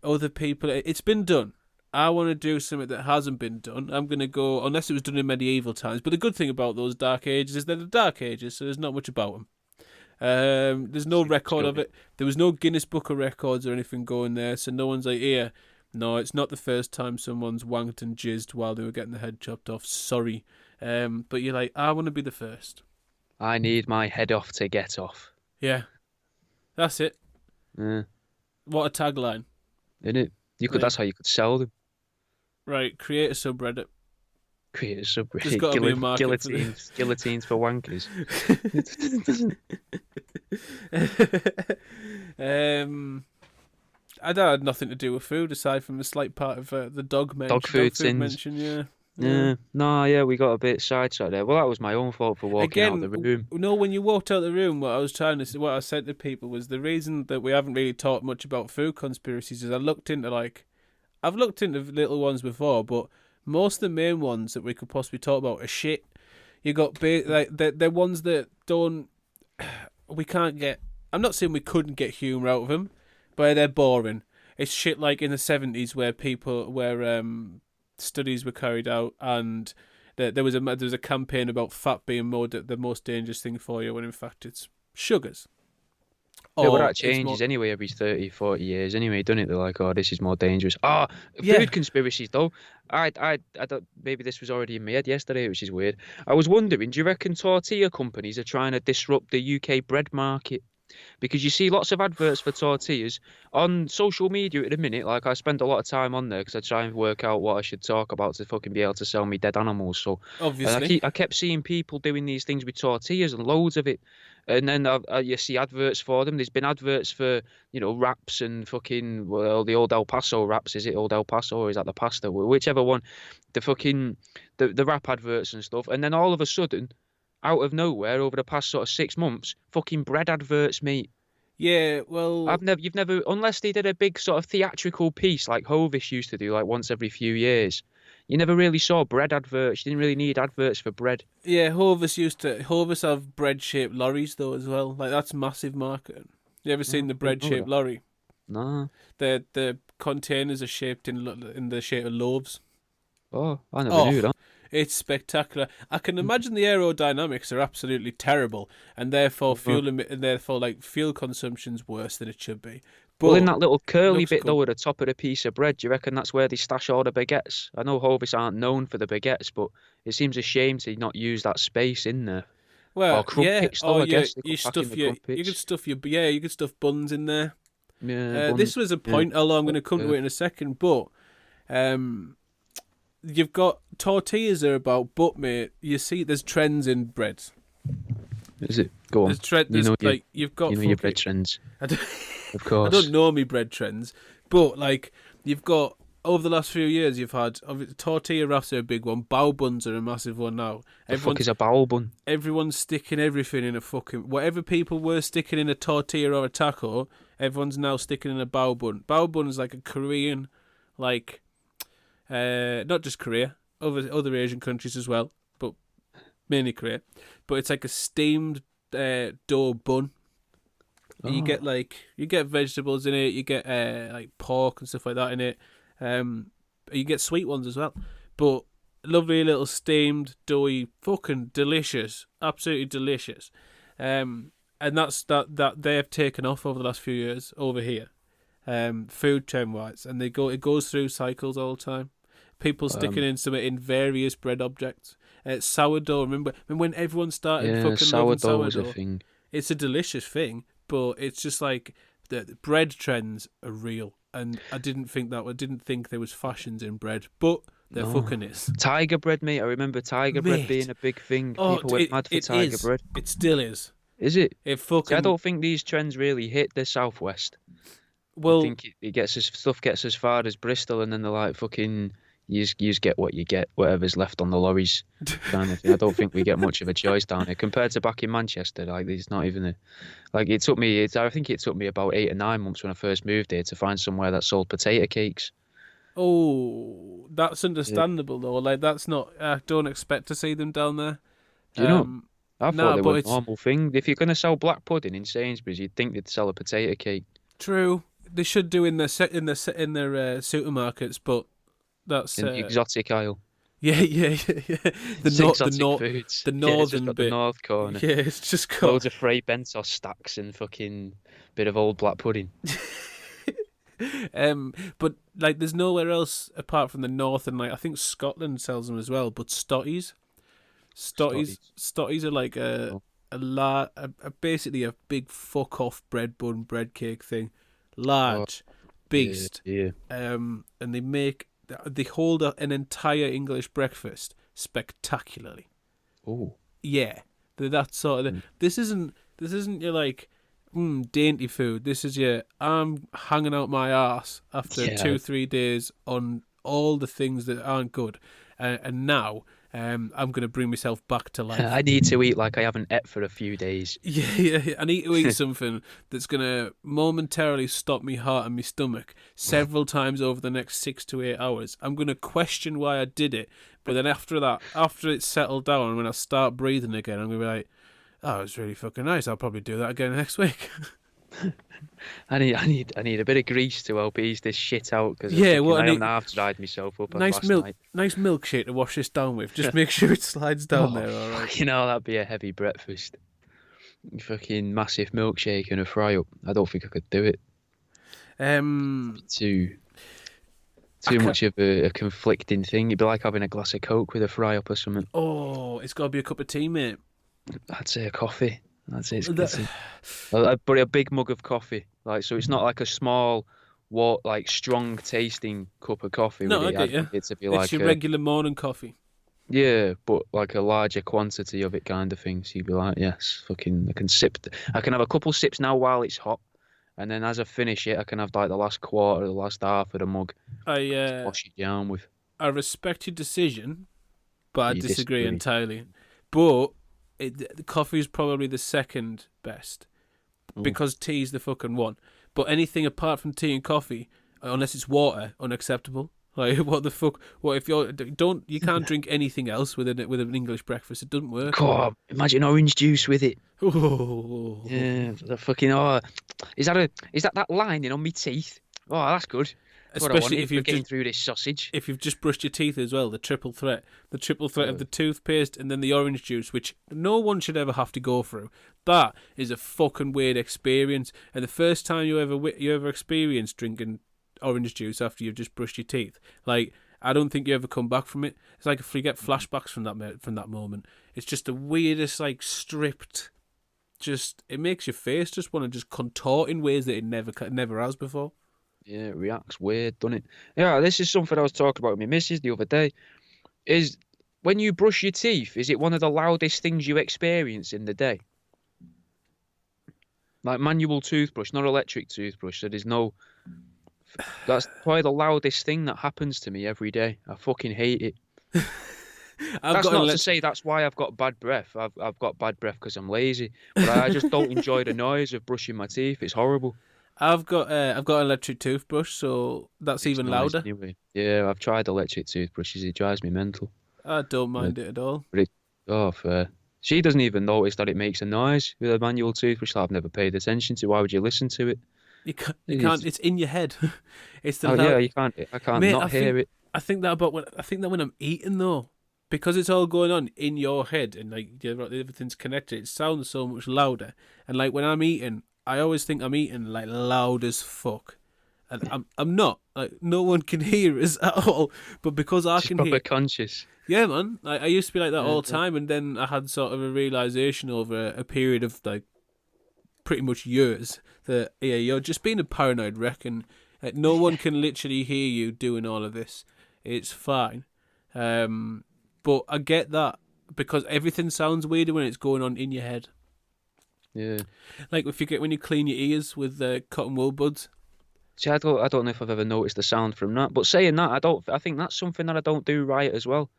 other people. It's been done. I want to do something that hasn't been done. I'm going to go, unless it was done in medieval times. But the good thing about those dark ages is they're the dark ages, so there's not much about them. There's no record of it. There was no Guinness Book of Records or anything going there, so no one's like, here. No, it's not the first time someone's wanked and jizzed while they were getting the head chopped off. Sorry. But you're like, I want to be the first. I need my head off to get off. Yeah. That's it. Yeah. What a tagline. Isn't it? That's how you could sell them. Right, create a subreddit. Create a subreddit. There's got to be a market guillotines for wankers. I don't had nothing to do with food aside from a slight part of the dog mention. Dog food mention, yeah. Yeah, we got a bit sidetracked there. Well, that was my own fault for walking out of the room. No, when you walked out of the room, what I said to people was the reason that we haven't really talked much about food conspiracies is I've looked into little ones before, but most of the main ones that we could possibly talk about are shit. You got like they're ones that we can't get. I'm not saying we couldn't get humour out of them, but they're boring. It's shit like in the 70s where studies were carried out and there was a campaign about fat being the most dangerous thing for you when in fact it's sugars. Yeah, but that changes anyway every 30, 40 years anyway, doesn't it? They're like, oh, this is more dangerous. Food conspiracies though. I don't, maybe this was already in my head yesterday, which is weird. I was wondering, do you reckon tortilla companies are trying to disrupt the UK bread market? Because you see lots of adverts for tortillas on social media at the minute. Like, I spend a lot of time on there because I try and work out what I should talk about to fucking be able to sell me dead animals. So obviously, I kept seeing people doing these things with tortillas and loads of it. And then you see adverts for them. There's been adverts for, wraps and fucking, well, the old El Paso wraps. Is it old El Paso or is that the pasta? Whichever one. The fucking, the wrap adverts and stuff. And then all of a sudden, out of nowhere, over the past sort of 6 months, fucking bread adverts, mate. Yeah, well, you've never, unless they did a big sort of theatrical piece like Hovis used to do, like once every few years. You never really saw bread adverts. You didn't really need adverts for bread. Yeah, Hovis have bread-shaped lorries though as well. Like that's massive marketing. You ever seen the bread-shaped lorry? No. The containers are shaped in the shape of loaves. Oh, I never knew that. It's spectacular. I can imagine the aerodynamics are absolutely terrible, and therefore fuel consumption's worse than it should be. But well, in that little curly bit though at the top of the piece of bread, do you reckon that's where they stash all the baguettes? I know Hovis aren't known for the baguettes, but it seems a shame to not use that space in there. Well, crumpets, though, I guess you can stuff buns in there. Yeah, this was a point. Although I'm going to come to it in a second, but you've got tortillas are about, but mate, you see, there's trends in breads. Is it? Go on. You've got your bread trends. Of course. I don't know me bread trends, but like you've got over the last few years, you've had tortilla wraps are a big one. Bao buns are a massive one now. The fuck is a bao bun? Everyone's sticking everything in a fucking whatever people were sticking in a tortilla or a taco. Everyone's now sticking in a bao bun. Bao bun is like a Korean, like not just Korea, other Asian countries as well, but mainly Korea. But it's like a steamed dough bun. Oh. You get vegetables in it. You get like pork and stuff like that in it. You get sweet ones as well. But lovely little steamed doughy, fucking delicious, absolutely delicious. And that's that they have taken off over the last few years over here, food chain wise, and it goes through cycles all the time. People sticking in something in various bread objects. Sourdough. Remember when everyone started fucking sourdough was a thing. It's a delicious thing, but it's just like the bread trends are real. and I didn't think there was fashions in bread, but there No. fucking is. Tiger bread, mate. I remember tiger bread Mate. being a big thing. Oh, People went mad for it tiger is. bread. It still is. Is it? It See, fucking I don't think these trends really hit the southwest. I well. think it gets stuff gets as far as Bristol, and then they're like fucking. You just get what you get, whatever's left on the lorries, kind of thing. I don't think we get much of a choice down here compared to back in Manchester. Like, there's not even a like. It took me. I think it took me about 8 or 9 months when I first moved here to find somewhere that sold potato cakes. Oh, that's understandable though. Like that's not. I don't expect to see them down there. Do you know? I thought they but were a it's normal thing. If you're going to sell black pudding in Sainsbury's, you'd think they'd sell a potato cake. true. They should do in their supermarkets, but that's In the exotic aisle. yeah. Exotic foods. the Yeah, it's just northern got bit. the north corner. Yeah, it's just got Loads of Frey Bentos stacks and fucking bit of old black pudding. But like, there's nowhere else apart from the north, and like I think Scotland sells them as well. But Stotties are like basically a big fuck off bread bun bread cake thing, large beast. Yeah. And they hold an entire English breakfast spectacularly. Oh. Yeah, that sort of. This isn't your like dainty food. This is your I'm hanging out my ass after 2-3 days on all the things that aren't good, and now I'm gonna bring myself back to life. I need to eat like I haven't ate for a few days. Yeah. I need to eat something that's gonna momentarily stop me heart and my stomach several times over the next 6 to 8 hours. I'm gonna question why I did it, but then after it's settled down, when I start breathing again, I'm gonna be like, oh, it was really fucking nice. I'll probably do that again next week. I need a bit of grease to help ease this shit out because I haven't half dried myself up. Nice night. Milkshake to wash this down with. Just make sure it slides down there. All right. You know, that'd be a heavy breakfast. Fucking massive milkshake and a fry up. I don't think I could do it. Too much of a conflicting thing. It'd be like having a glass of Coke with a fry up or something. Oh, it's got to be a cup of tea, mate. I'd say a coffee. That's it. But a big mug of coffee, like, so it's not like a small, like strong tasting cup of coffee. No, with I get you. It to be it's like your regular morning coffee. Yeah, but like a larger quantity of it, kind of thing. So you'd be like, yes, fucking, I can sip. I can have a couple sips now while it's hot, and then as I finish it, I can have like the last quarter, the last half of the mug. To wash it down with. I respect your decision, but I disagree entirely. But the coffee is probably the second best because tea's the fucking one. But anything apart from tea and coffee, unless it's water, unacceptable. Like, what the fuck? What if you can't drink anything else with an English breakfast? It doesn't work. God, imagine orange juice with it. Oh. Yeah, the fucking is that lining on my teeth? Oh, that's good. Especially if you're getting through this sausage. If you've just brushed your teeth as well, the triple threat of the toothpaste and then the orange juice, which no one should ever have to go through. That is a fucking weird experience. And the first time you ever experience drinking orange juice after you've just brushed your teeth, like, I don't think you ever come back from it. It's like if you get flashbacks from that moment. It's just the weirdest, like, stripped. Just, it makes your face just want to just contort in ways that it never has before. Yeah, it reacts weird, doesn't it? Yeah, this is something I was talking about with my missus the other day. Is when you brush your teeth, is it one of the loudest things you experience in the day? Like manual toothbrush, not electric toothbrush. So that's probably the loudest thing that happens to me every day. I fucking hate it. That's not to say that's why I've got bad breath. I've got bad breath because I'm lazy. But I just don't enjoy the noise of brushing my teeth. It's horrible. I've got an electric toothbrush, so that's even louder. Anyway. Yeah, I've tried electric toothbrushes. It drives me mental. I don't mind it at all. But fair. She doesn't even notice that it makes a noise with a manual toothbrush that I've never paid attention to. Why would you listen to it? You can't. It's in your head. It's the yeah, you can't. I can't hear it. I think that when I'm eating though, because it's all going on in your head and like everything's connected, it sounds so much louder. And like when I'm eating, I always think I'm eating like loud as fuck, and I'm not. Like no one can hear us at all, but because I can hear. Conscious. Yeah, man. Like, I used to be like that all the time, and then I had sort of a realization over a period of like pretty much years that you're just being a paranoid wreck, and No one can literally hear you doing all of this. It's fine. But I get that because everything sounds weirder when it's going on in your head. Yeah. Like when you clean your ears with cotton wool buds. See, I don't know if I've ever noticed the sound from that. But saying that, I think that's something that I don't do right as well.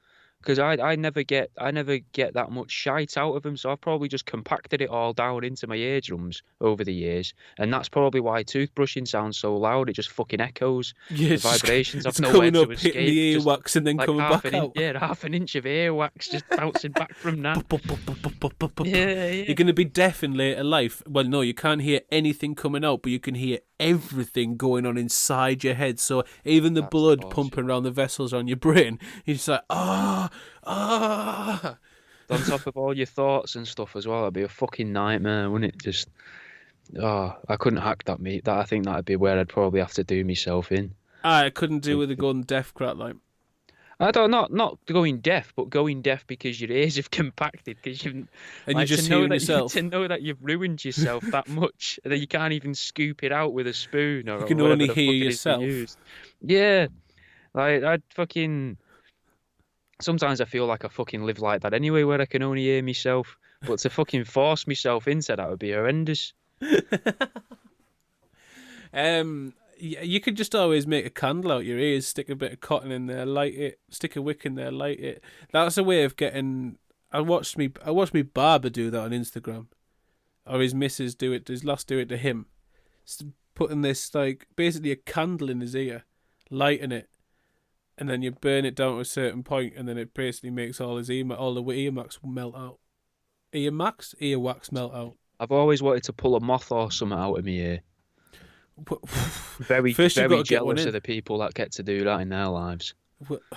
Because I never get that much shite out of them, so I've probably just compacted it all down into my eardrums over the years, and that's probably why toothbrushing sounds so loud. It just fucking echoes. Yeah, the vibrations. It's I've nowhere coming to up, escape. hitting the earwax, and then like coming back out. half an inch of earwax just bouncing back from that. Yeah. You're going to be deaf in later life. Well, no, you can't hear anything coming out, but you can hear everything going on inside your head. So even the blood pumping around the vessels on your brain, you're just like, ah. On top of all your thoughts and stuff as well, it'd be a fucking nightmare, wouldn't it? Just, I couldn't hack that, mate. I think that'd be where I'd probably have to do myself in. I couldn't do with the going deaf crap, like. I don't not going deaf, but going deaf because your ears have compacted because you've you're just hearing yourself. To know that you've ruined yourself that much that you can't even scoop it out with a spoon or you can whatever only the hear fuck it is yourself. used. Yeah, like I'd fucking. Sometimes I feel like I fucking live like that anyway, where I can only hear myself. But to fucking force myself into that would be horrendous. You could just always make a candle out your ears, stick a bit of cotton in there, light it, stick a wick in there, light it. That's a way of getting. I watched me barber do that on Instagram, or his missus do it. His lass do it to him, putting this like basically a candle in his ear, lighting it, and then you burn it down to a certain point, and then it basically makes all the earwax melt out. Earwax melt out. I've always wanted to pull a moth or something out of my ear. Very jealous of the people that get to do that in their lives.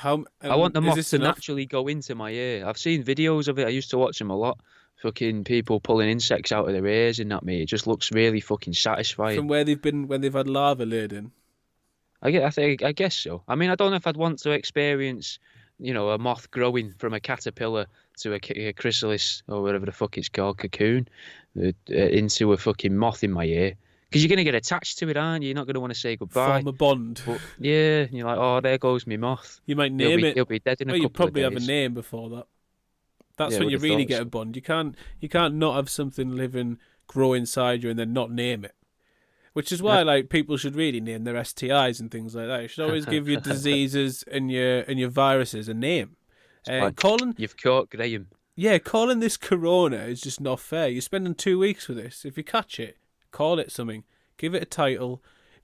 I want the moth to naturally go into my ear. I've seen videos of it. I used to watch them a lot. Fucking people pulling insects out of their ears and that, mate. It just looks really fucking satisfying. From where they've been when they've had larvae laid in. I guess so. I mean, I don't know if I'd want to experience, a moth growing from a caterpillar to a chrysalis or whatever the fuck it's called, cocoon, into a fucking moth in my ear. Because you're going to get attached to it, aren't you? You're not going to want to say goodbye. Form a bond. But, yeah, and you're like, oh, there goes me moth. You might name it. He'll be dead in a couple of days. You probably have a name before that. That's when you really get a bond. You can't not have something grow inside you and then not name it. Which is why people should really name their STIs and things like that. You should always give your diseases and your viruses a name. You've caught Graham. Yeah, calling this corona is just not fair. You're spending 2 weeks with this. If you catch it, call it something. Give it a title.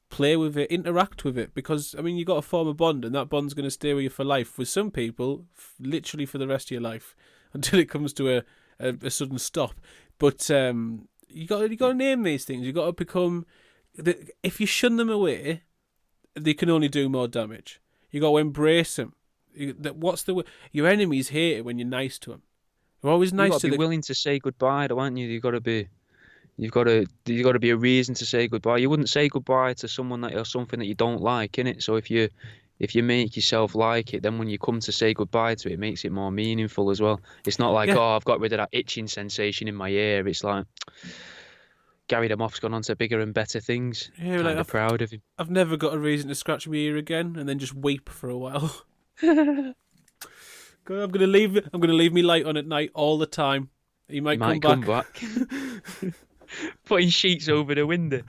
Play with it. Interact with it. Because, you got to form a bond, and that bond's going to stay with you for life. With some people, literally for the rest of your life, until it comes to a sudden stop. But you got to name these things. You got to become. If you shun them away, they can only do more damage. You got to embrace them. Your enemies hate it when you're nice to them. You're always nice to them. You've got to be willing to say goodbye, though, aren't you? You've got to be a reason to say goodbye. You wouldn't say goodbye to someone or something that you don't like, innit? So if you make yourself like it, then when you come to say goodbye to it, it makes it more meaningful as well. It's not like, I've got rid of that itching sensation in my ear. It's like Gary the Moth's gone on to bigger and better things. Yeah, I'm proud of him. I've never got a reason to scratch my ear again and then just weep for a while. I'm gonna leave me light on at night all the time. He might come back. Putting sheets over the window.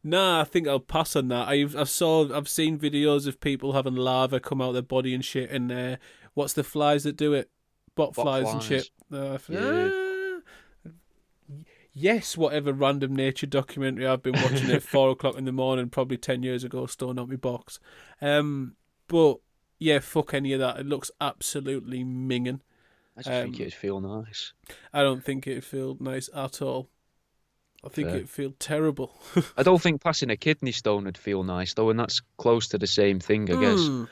Nah, I think I'll pass on that. I've seen videos of people having lava come out of their body and shit, and what's the flies that do it? Bot flies and shit. Yes, whatever random nature documentary I've been watching at 4:00 in the morning, probably 10 years ago, storing out my box. But yeah, fuck any of that. It looks absolutely minging. I just think it'd feel nice. I don't think it'd feel nice at all. I think it'd feel terrible. I don't think passing a kidney stone would feel nice, though, and that's close to the same thing, I guess. Do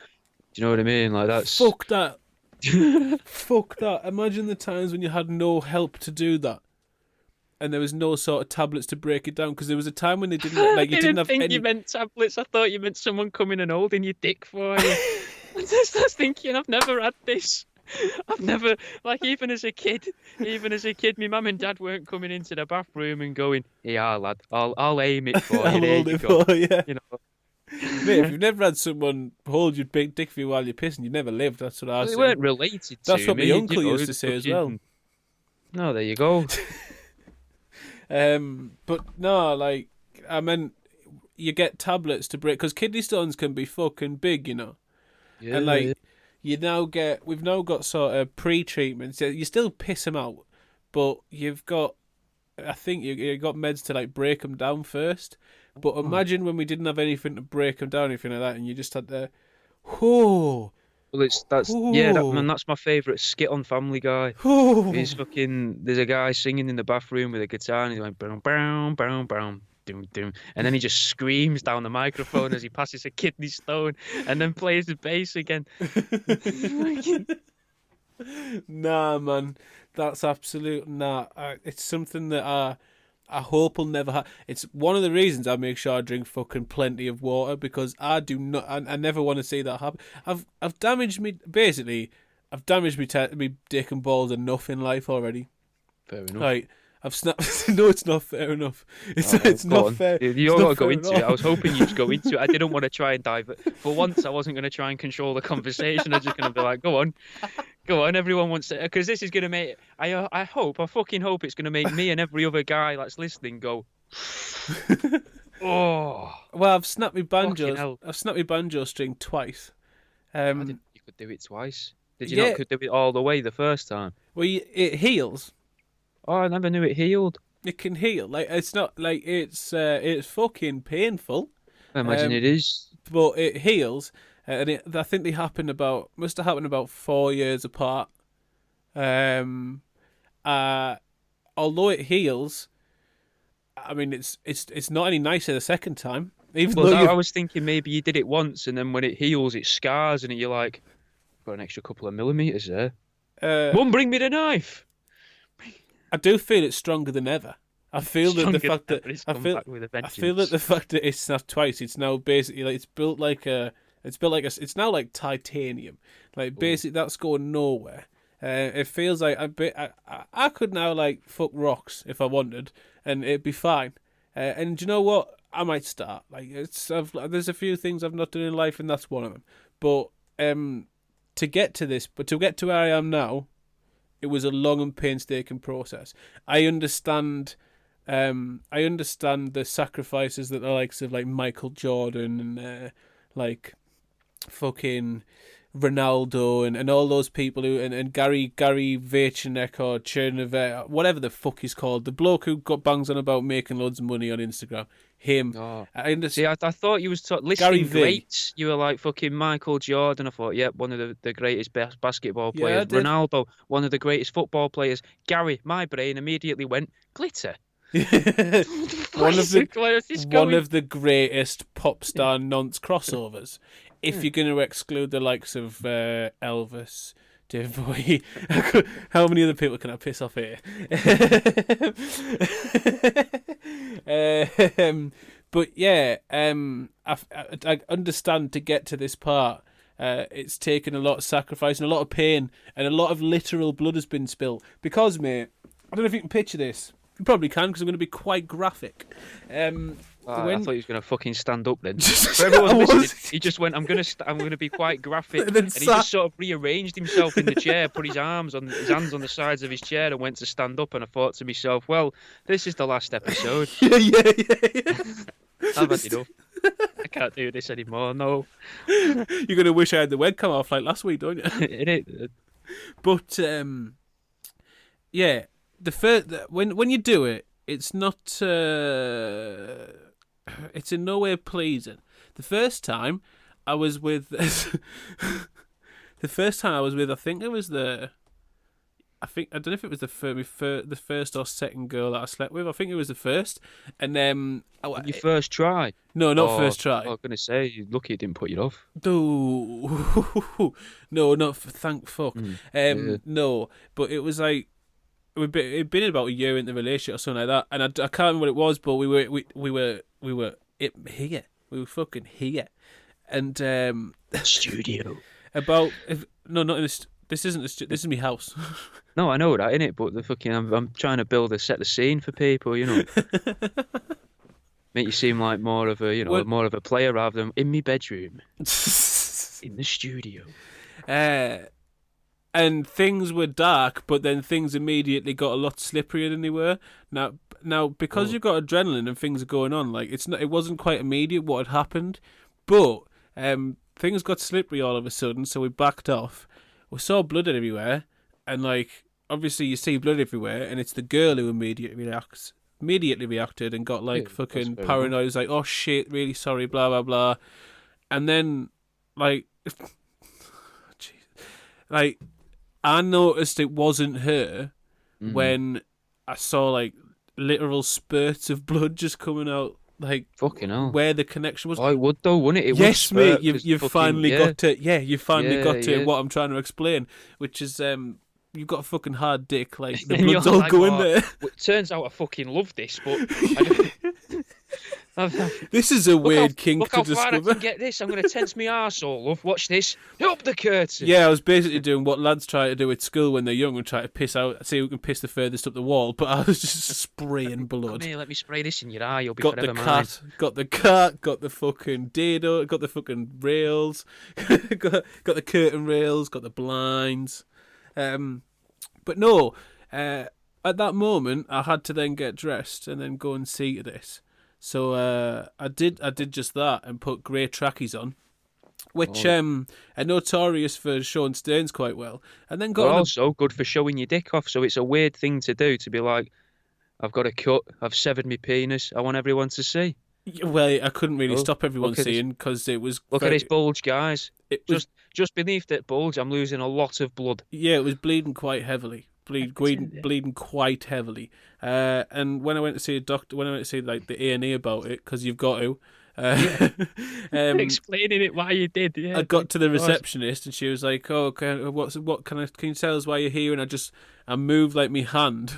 you know what I mean? Like, that's... Fuck that. Fuck that. Imagine the times when you had no help to do that. And there was no sort of tablets to break it down, because there was a time when they didn't you didn't have any... you meant tablets. I thought you meant someone coming and holding your dick for you. I was thinking, I've never had this. I've never, like, even as a kid, my mum and dad weren't coming into the bathroom and going, "Yeah, lad, I'll aim it for you. I'll There hold you it go." for you. You know, Mate, if you've never had someone hold your big dick for you while you're pissing, you never lived. That's what I they say. weren't related That's to what my me. uncle used to say as well. Fucking... No, there you go. But no, like, I meant you get tablets to break, because kidney stones can be fucking big, you know. Yeah, And yeah. like, we've now got sort of pre-treatments. You still piss them out, but you've got, I think you got meds to like break them down first. But imagine when we didn't have anything to break them down, anything like that, and you just had to, whoo, Well, whoo, that's my favourite skit on Family Guy. whoo. He's fucking. There's a guy singing in the bathroom with a guitar, and he's like, "Boom, boom, boom, boom, doom, doom," and then he just screams down the microphone as he passes a kidney stone, and then plays the bass again. Nah, man, that's absolute nah. It's something that I hope will never happen. It's one of the reasons I make sure I drink fucking plenty of water, because I do not. I never want to see that happen. I've damaged me basically. I've damaged me dick and balls enough in life already. Fair enough. Like, I've snapped. No, it's not fair enough. It's Go not on. fair. You're It's not not go fair into at it. all. I was hoping you'd go into it. I didn't want to try and dive. For once, I wasn't going to try and control the conversation. I was just going to be like, "Go on, go on." Everyone wants to, because this is going to make. I fucking hope it's going to make me and every other guy that's listening go. Oh, Well, I've snapped my fucking hell! banjo string twice. I didn't. You could do it twice. Did you Yeah. not? Could do it all the way the first time? Well, it heals. Oh, I never knew it healed. It can heal. Like, it's not like it's fucking painful. I imagine it is. But it heals, and I think must have happened about 4 years apart. Although it heals, I mean it's not any nicer the second time. Even Well, though I was thinking maybe you did it once, and then when it heals, it scars, and you're like, got an extra couple of millimeters there. Mum, bring me the knife. I do feel it's stronger than ever. I feel that the Stronger fact than that ever, it's I come feel back with a I feel that the vengeance. fact that it's snapped twice, it's now basically like it's now like titanium. Like, basically that's going nowhere. It feels like I could now like fuck rocks if I wanted, and it'd be fine. And do you know what? I might start. Like, there's a few things I've not done in life, and that's one of them. But to get to where I am now, it was a long and painstaking process. I understand the sacrifices that the likes of like Michael Jordan and like fucking Ronaldo and all those people and Gary Vaynerchuk or Chernovet, whatever the fuck he's called, the bloke who got bangs on about making loads of money on Instagram. Him. Oh. I understand. See, I thought you was Gary listing V. greats. You were like fucking Michael Jordan. I thought, yep, one of the greatest basketball Yeah, I players. did. Ronaldo, one of the greatest football players. Gary, my brain immediately went glitter. one of the greatest pop star nonce crossovers. If you're going to exclude the likes of Elvis, David Bowie, how many other people can I piss off here? But yeah, I understand to get to this part. It's taken a lot of sacrifice and a lot of pain, and a lot of literal blood has been spilled. Because, mate, I don't know if you can picture this. You probably can, because I'm going to be quite graphic. I thought he was going to fucking stand up then. Just- For everyone I was- listening, he just went, I'm going to be quite graphic. And then And he sat- just sort of rearranged himself in the chair, put his hands on the sides of his chair and went to stand up. And I thought to myself, well, this is the last episode. yeah. I've had enough. I can't do this anymore, no. You're going to wish I had the webcam off like last week, don't you? But, yeah, when you do it, it's not... it's in no way pleasing. The first time I was with... I don't know if it was the first or second girl that I slept with. I think it was the first. And Your first try? no, not first try. I was going to say, you're lucky it didn't put you off. No, not thank fuck. Yeah. No, but it was like it'd been about a year into the relationship or something like that, and I can't remember what it was, but we were here. We were fucking here, and Studio. about if, no, not in the This isn't this is my house. No, I know that, innit? But I'm trying to set the scene for people, Make you seem like more of a, What? more of a player rather than in my bedroom, in the studio. And things were dark, but then things immediately got a lot slipperier than they were. Now because you've got adrenaline and things are going on, like it wasn't quite immediate what had happened, but things got slippery all of a sudden. So we backed off. We saw blood everywhere, and like obviously you see blood everywhere, and it's the girl who immediately reacted and got like fucking paranoid. Was like, oh shit, really sorry, blah blah blah, and then like, like. I noticed it wasn't her when I saw like literal spurts of blood just coming out, like fucking hell, where the connection was. Oh, it would though, wouldn't it? Yes, mate. You've finally got to. Yeah, you finally got to yeah. what I'm trying to explain, which is you've got a fucking hard dick. Like the blood's all going there. Well, it turns out I fucking love this, but. This is a weird kink look to how discover. far I can get this. I'm going to tense my arsehole, love. Watch this. Up the curtain. Yeah, I was basically doing what lads try to do at school when they're young and try to piss out, see who can piss the furthest up the wall, but I was just spraying blood. Come here, let me spray this in your eye. You'll be got forever the mine. got the cat, got the fucking dado, got the fucking rails, got the curtain rails, got the blinds. But no, at that moment, I had to then get dressed and then go and see to this. So I did just that and put grey trackies on, which are notorious for showing stains quite well. And then got also good for showing your dick off. So it's a weird thing to do to be like, I've got a cut, I've severed my penis, I want everyone to see. Well, I couldn't really stop everyone seeing because it was. Look at this bulge, guys. Just beneath that bulge, I'm losing a lot of blood. Yeah, it was bleeding quite heavily. Bleeding quite heavily. And when I went to see a doctor, when I went to see like the A&E about it, because you've got to. Explaining it why you did. Yeah, I got to the receptionist and she was like, "Oh, okay, can you tell us why you're here?" And I moved like my hand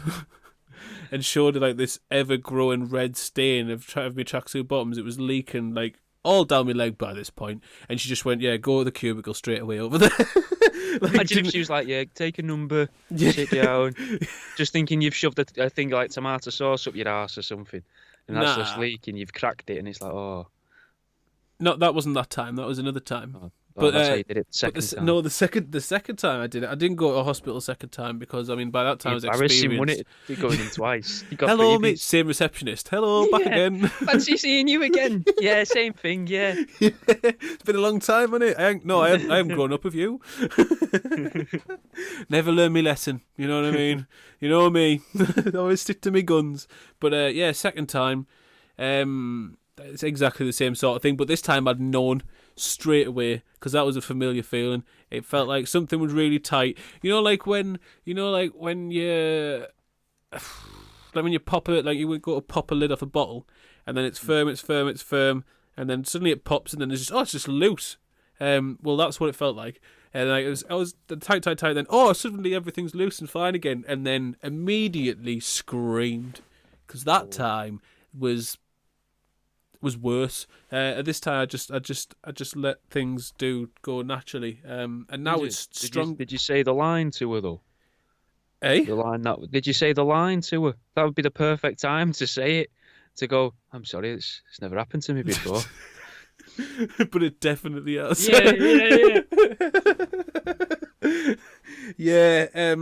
and showed her like this ever-growing red stain of my tracksuit bottoms. It was leaking like all down my leg by this point, and she just went, "Yeah, go to the cubicle straight away over there." Imagine if she was like, "Yeah, take a number, sit down," just thinking you've shoved a thing like tomato sauce up your ass or something, and that's just leaking. You've cracked it, and it's like, oh. No, that wasn't that time. That was another time. But that's how you did it the second time. No, the second time I did it. I didn't go to a hospital second time because I mean by that time I was experienced. Wouldn't it? You're going in twice. You got hello, mate. Same receptionist. Hello, back again. Fancy seeing you again. Yeah, same thing. Yeah. It's been a long time, hasn't it? I haven't grown up with you. Never learned me lesson. You know what I mean? You know me. I always stick to me guns. But yeah, second time, it's exactly the same sort of thing. But this time I'd known straight away because that was a familiar feeling. It felt like something was really tight. Like when you pop it, like you would go to pop a lid off a bottle, and then it's firm, and then suddenly it pops, and then it's just loose. Well, that's what it felt like, and I was tight. Then suddenly everything's loose and fine again, and then immediately screamed because that time was worse. At this time, I just let things go naturally. And now it's strong. Did you say the line to her though? Eh? Did you say the line to her? That would be the perfect time to say it. To go, I'm sorry, it's never happened to me before. But it definitely has. Yeah. Yeah.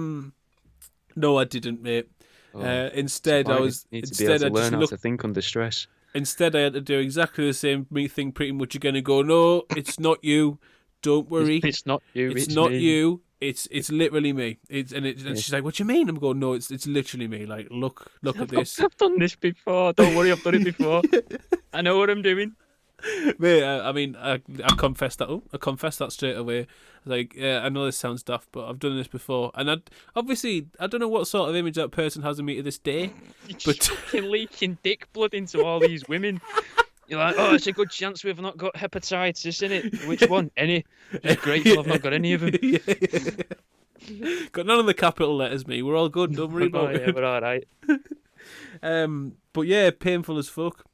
No, I didn't, mate. Instead, I learn how to think under stress. Instead, I had to do exactly the same thing. Pretty much, you're gonna go, no, it's not you. Don't worry. It's not you. It's not me. You. It's literally me. And she's like, what do you mean? I'm going, no, it's literally me. Like, look at this. I've done this before. Don't worry, I've done it before. I know what I'm doing. Mate, I confessed that. I confessed that straight away. I was like, yeah, I know this sounds daft, but I've done this before. And I don't know what sort of image that person has of me to this day. But you're leaking dick blood into all these women. You're like, oh, it's a good chance we've not got hepatitis, isn't it? Which one? Any? Just grateful I've not got any of them. Yeah. Got none of the capital letters, me. We're all good. Don't worry about it. We're all right. But yeah, painful as fuck.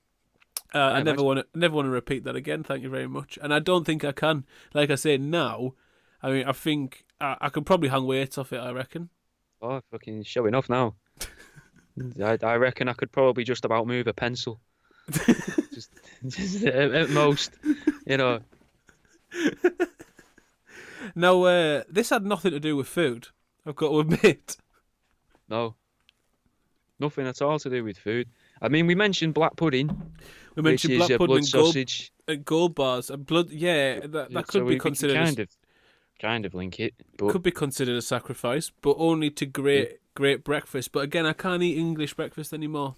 I never want to repeat that again. Thank you very much. And I don't think I can. Like I say now, I mean, I think I could probably hang weights off it, I reckon. Oh, fucking showing off now. I reckon I could probably just about move a pencil. Just, just at most, you know. Now, this had nothing to do with food, I've got to admit. No, nothing at all to do with food. I mean, we mentioned black pudding, We mentioned which is black pudding blood and gold, sausage. gold bars and blood. Yeah, that So could be we can considered kind of link it, but could be considered a sacrifice, but only to great breakfast. But again, I can't eat English breakfast anymore.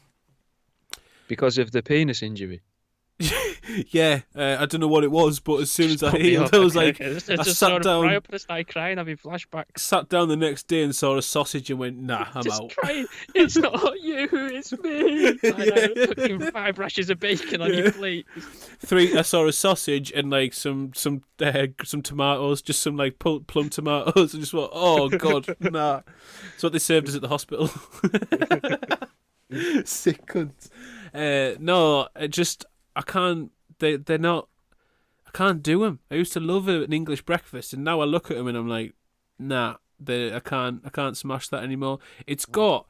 because of the penis injury. Yeah, I don't know what it was, but as soon as I Put me healed, off, I was okay, like, okay. Just I sort sat of down. cry up and start crying, having flashbacks. Sat down the next day and saw a sausage and went, nah, I'm Just out. crying. It's not you, it's me. I know, fucking 5 rashers of bacon on your plate. I saw a sausage and like some tomatoes, just some like plum tomatoes, and just went, oh god, nah. That's what they served us at the hospital. Sick cunts. No, I can't. They're not. I can't do them. I used to love an English breakfast, and now I look at them and I'm like, nah. I can't smash that anymore. It's got,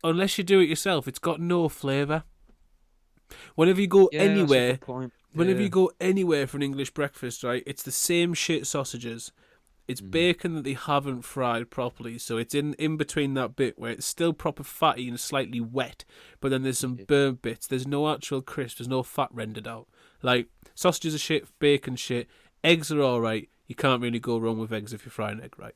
unless you do it yourself, it's got no flavour. Whenever you go Yeah, that's a anywhere, good point. whenever Yeah. you go anywhere for an English breakfast, right, it's the same shit sausages. It's bacon that they haven't fried properly, so it's in between that bit where it's still proper fatty and slightly wet, but then there's some burnt bits. There's no actual crisp. There's no fat rendered out. Like, sausages are shit, bacon shit, eggs are all right. You can't really go wrong with eggs if you fry an egg right.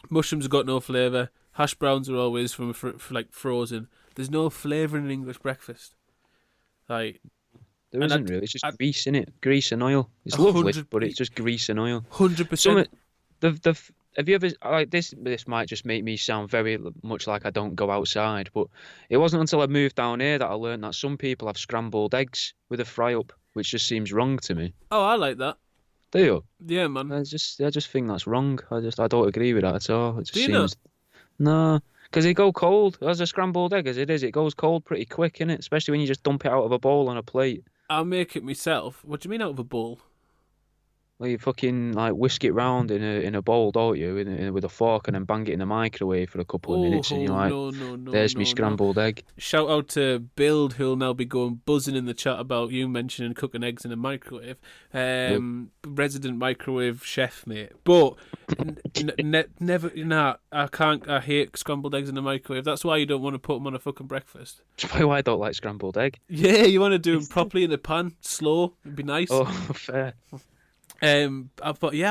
Mushrooms have got no flavour. Hash browns are always from like frozen. There's no flavour in an English breakfast. Like, There and isn't really. It's just grease in it, grease and oil. It's lovely, but it's just grease and oil. 100%. Have you ever like this? This might just make me sound very much like I don't go outside, but it wasn't until I moved down here that I learned that some people have scrambled eggs with a fry up, which just seems wrong to me. Oh, I like that. Do you? Yeah, man. I just think that's wrong. I don't agree with that at all. It just Do you seems no, because they go cold as a scrambled egg as it is. It goes cold pretty quick, innit? Especially when you just dump it out of a bowl on a plate. I'll make it myself. What do you mean out of a bowl? Well, you fucking like whisk it round in a bowl, don't you, with a fork, and then bang it in the microwave for a couple of minutes, and you're like, no, "There's me scrambled egg." Shout out to Build, who'll now be going buzzing in the chat about you mentioning cooking eggs in a microwave. Resident microwave chef, mate. But never, nah, I can't. I hate scrambled eggs in the microwave. That's why you don't want to put them on a fucking breakfast. That's why I don't like scrambled egg. Yeah, you want to do them properly in a pan, slow. It'd be nice. Oh, fair. I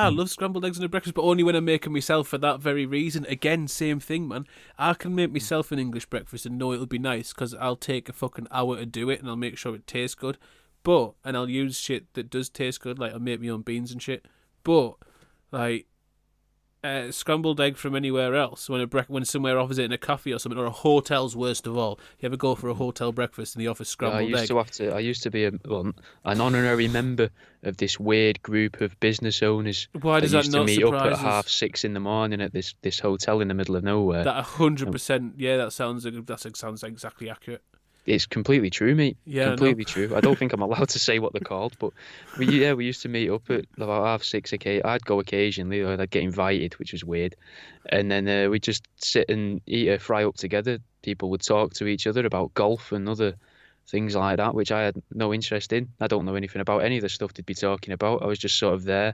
love scrambled eggs in a breakfast, but only when I'm making myself for that very reason. Again, same thing, man. I can make myself an English breakfast and know it'll be nice because I'll take a fucking hour to do it and I'll make sure it tastes good. And I'll use shit that does taste good, like I'll make my own beans and shit. But, like, scrambled egg from anywhere else, when somewhere offers it in a cafe or something, or a hotel's worst of all. You ever go for a hotel breakfast and they offer scrambled egg? I used to be an honorary member of this weird group of business owners. Why does that used to not meet up surprise at us? 6:30 in the morning at this hotel in the middle of nowhere. That 100%. Yeah, that sounds exactly accurate. It's completely true, mate. Yeah, completely true. I don't think I'm allowed to say what they're called, but we used to meet up at about 6:30. Okay, I'd go occasionally, or I'd get invited, which was weird, and then we'd just sit and eat a fry up together. People would talk to each other about golf and other things like that, which I had no interest in. I don't know anything about any of the stuff they'd be talking about. I was just sort of there,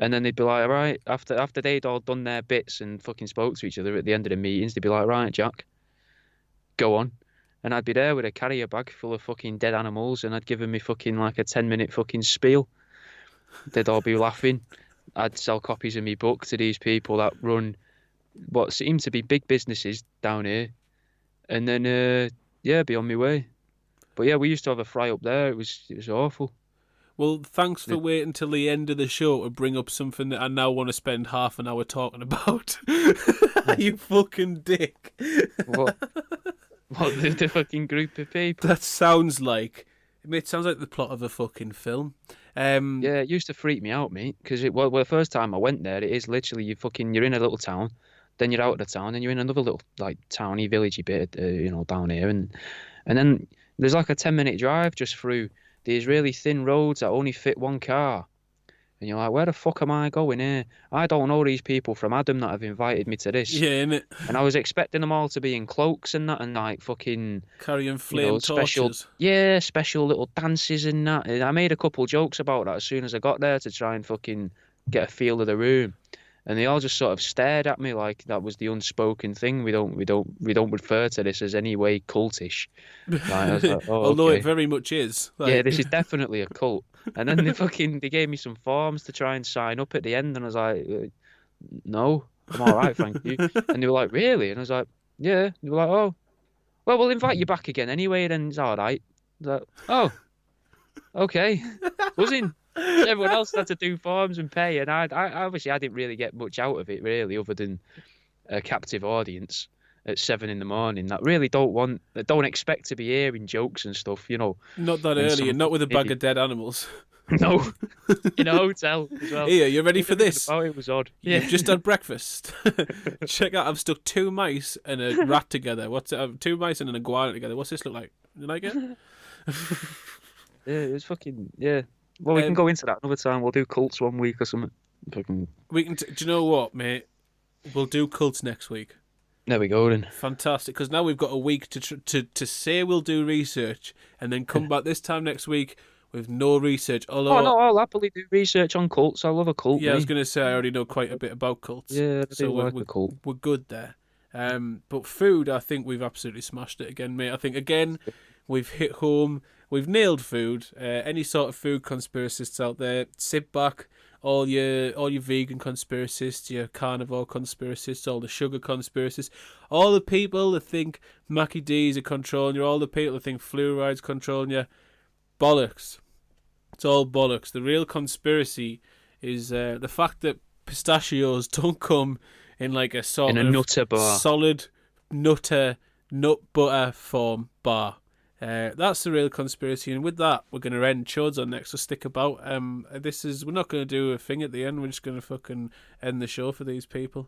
and then they'd be like, "All right," after they'd all done their bits and fucking spoke to each other at the end of the meetings, they'd be like, "Right, Jack, go on." And I'd be there with a carrier bag full of fucking dead animals, and I'd give them me fucking like a 10-minute fucking spiel. They'd all be laughing. I'd sell copies of my book to these people that run what seem to be big businesses down here, and then be on my way. But yeah, we used to have a fry up there. It was awful. Well, thanks for waiting till the end of the show to bring up something that I now want to spend half an hour talking about. You fucking dick. What? What, the fucking group of people? That sounds like... It sounds like the plot of a fucking film. Yeah, it used to freak me out, mate. Because the first time I went there, it is literally you're in a little town, then you're out of the town, and you're in another little like towny, villagey bit, down here, and then there's like a 10-minute drive just through these really thin roads that only fit one car, And you're like, where the fuck am I going here? I don't know these people from Adam that have invited me to this. Yeah, innit? And I was expecting them all to be in cloaks and that, and like fucking, Carrying flame special, torches. yeah, special little dances and that. And I made a couple jokes about that as soon as I got there to try and fucking get a feel of the room. And they all just sort of stared at me like that was the unspoken thing. We don't refer to this as any way cultish. Like, I was like, oh, Although okay. it very much is. Yeah, Like, this is definitely a cult. And then they gave me some forms to try and sign up at the end, and I was like, no, I'm all right, thank you. And they were like, really? And I was like, yeah. They were like, oh, well, we'll invite you back again anyway. Then it's all right. I was like, oh, okay, buzzing. Everyone else had to do forms and pay, and I obviously I didn't really get much out of it really, other than a captive audience at 7 in the morning that really don't expect to be hearing jokes and stuff, not that and early, and some not with a bag idiot. of dead animals. No, in a hotel as well. Here, you ready for Everything this? about it was odd. You've Yeah. just had breakfast. Check out, I've stuck 2 mice and a rat together. What's it? 2 mice and an iguana together. What's this look like? You like it? Yeah, it was fucking yeah. Well, we can go into that another time. We'll do cults one week or something. Fucking. We can. Do you know what, mate? We'll do cults next week. There we go then. Fantastic, because now we've got a week to say we'll do research, and then come back this time next week with no research. Although, Oh no, I'll happily do research on cults. I love a cult. yeah, I was Me. going to say I already know quite a bit about cults. Yeah, I so do like a cult. we're good there. But food, I think we've absolutely smashed it again, mate. I think again we've hit home. We've nailed food. Any sort of food conspiracists out there, sit back. All your vegan conspiracists, your carnivore conspiracists, all the sugar conspiracists, all the people that think Mackie D's are controlling you, all the people that think fluoride's controlling you, bollocks. It's all bollocks. The real conspiracy is the fact that pistachios don't come in like a sort In a of nutter bar. solid nut butter form bar. That's the real conspiracy, and with that, we're going to end. Chode's on next, so stick about. We're not going to do a thing at the end. We're just going to fucking end the show for these people.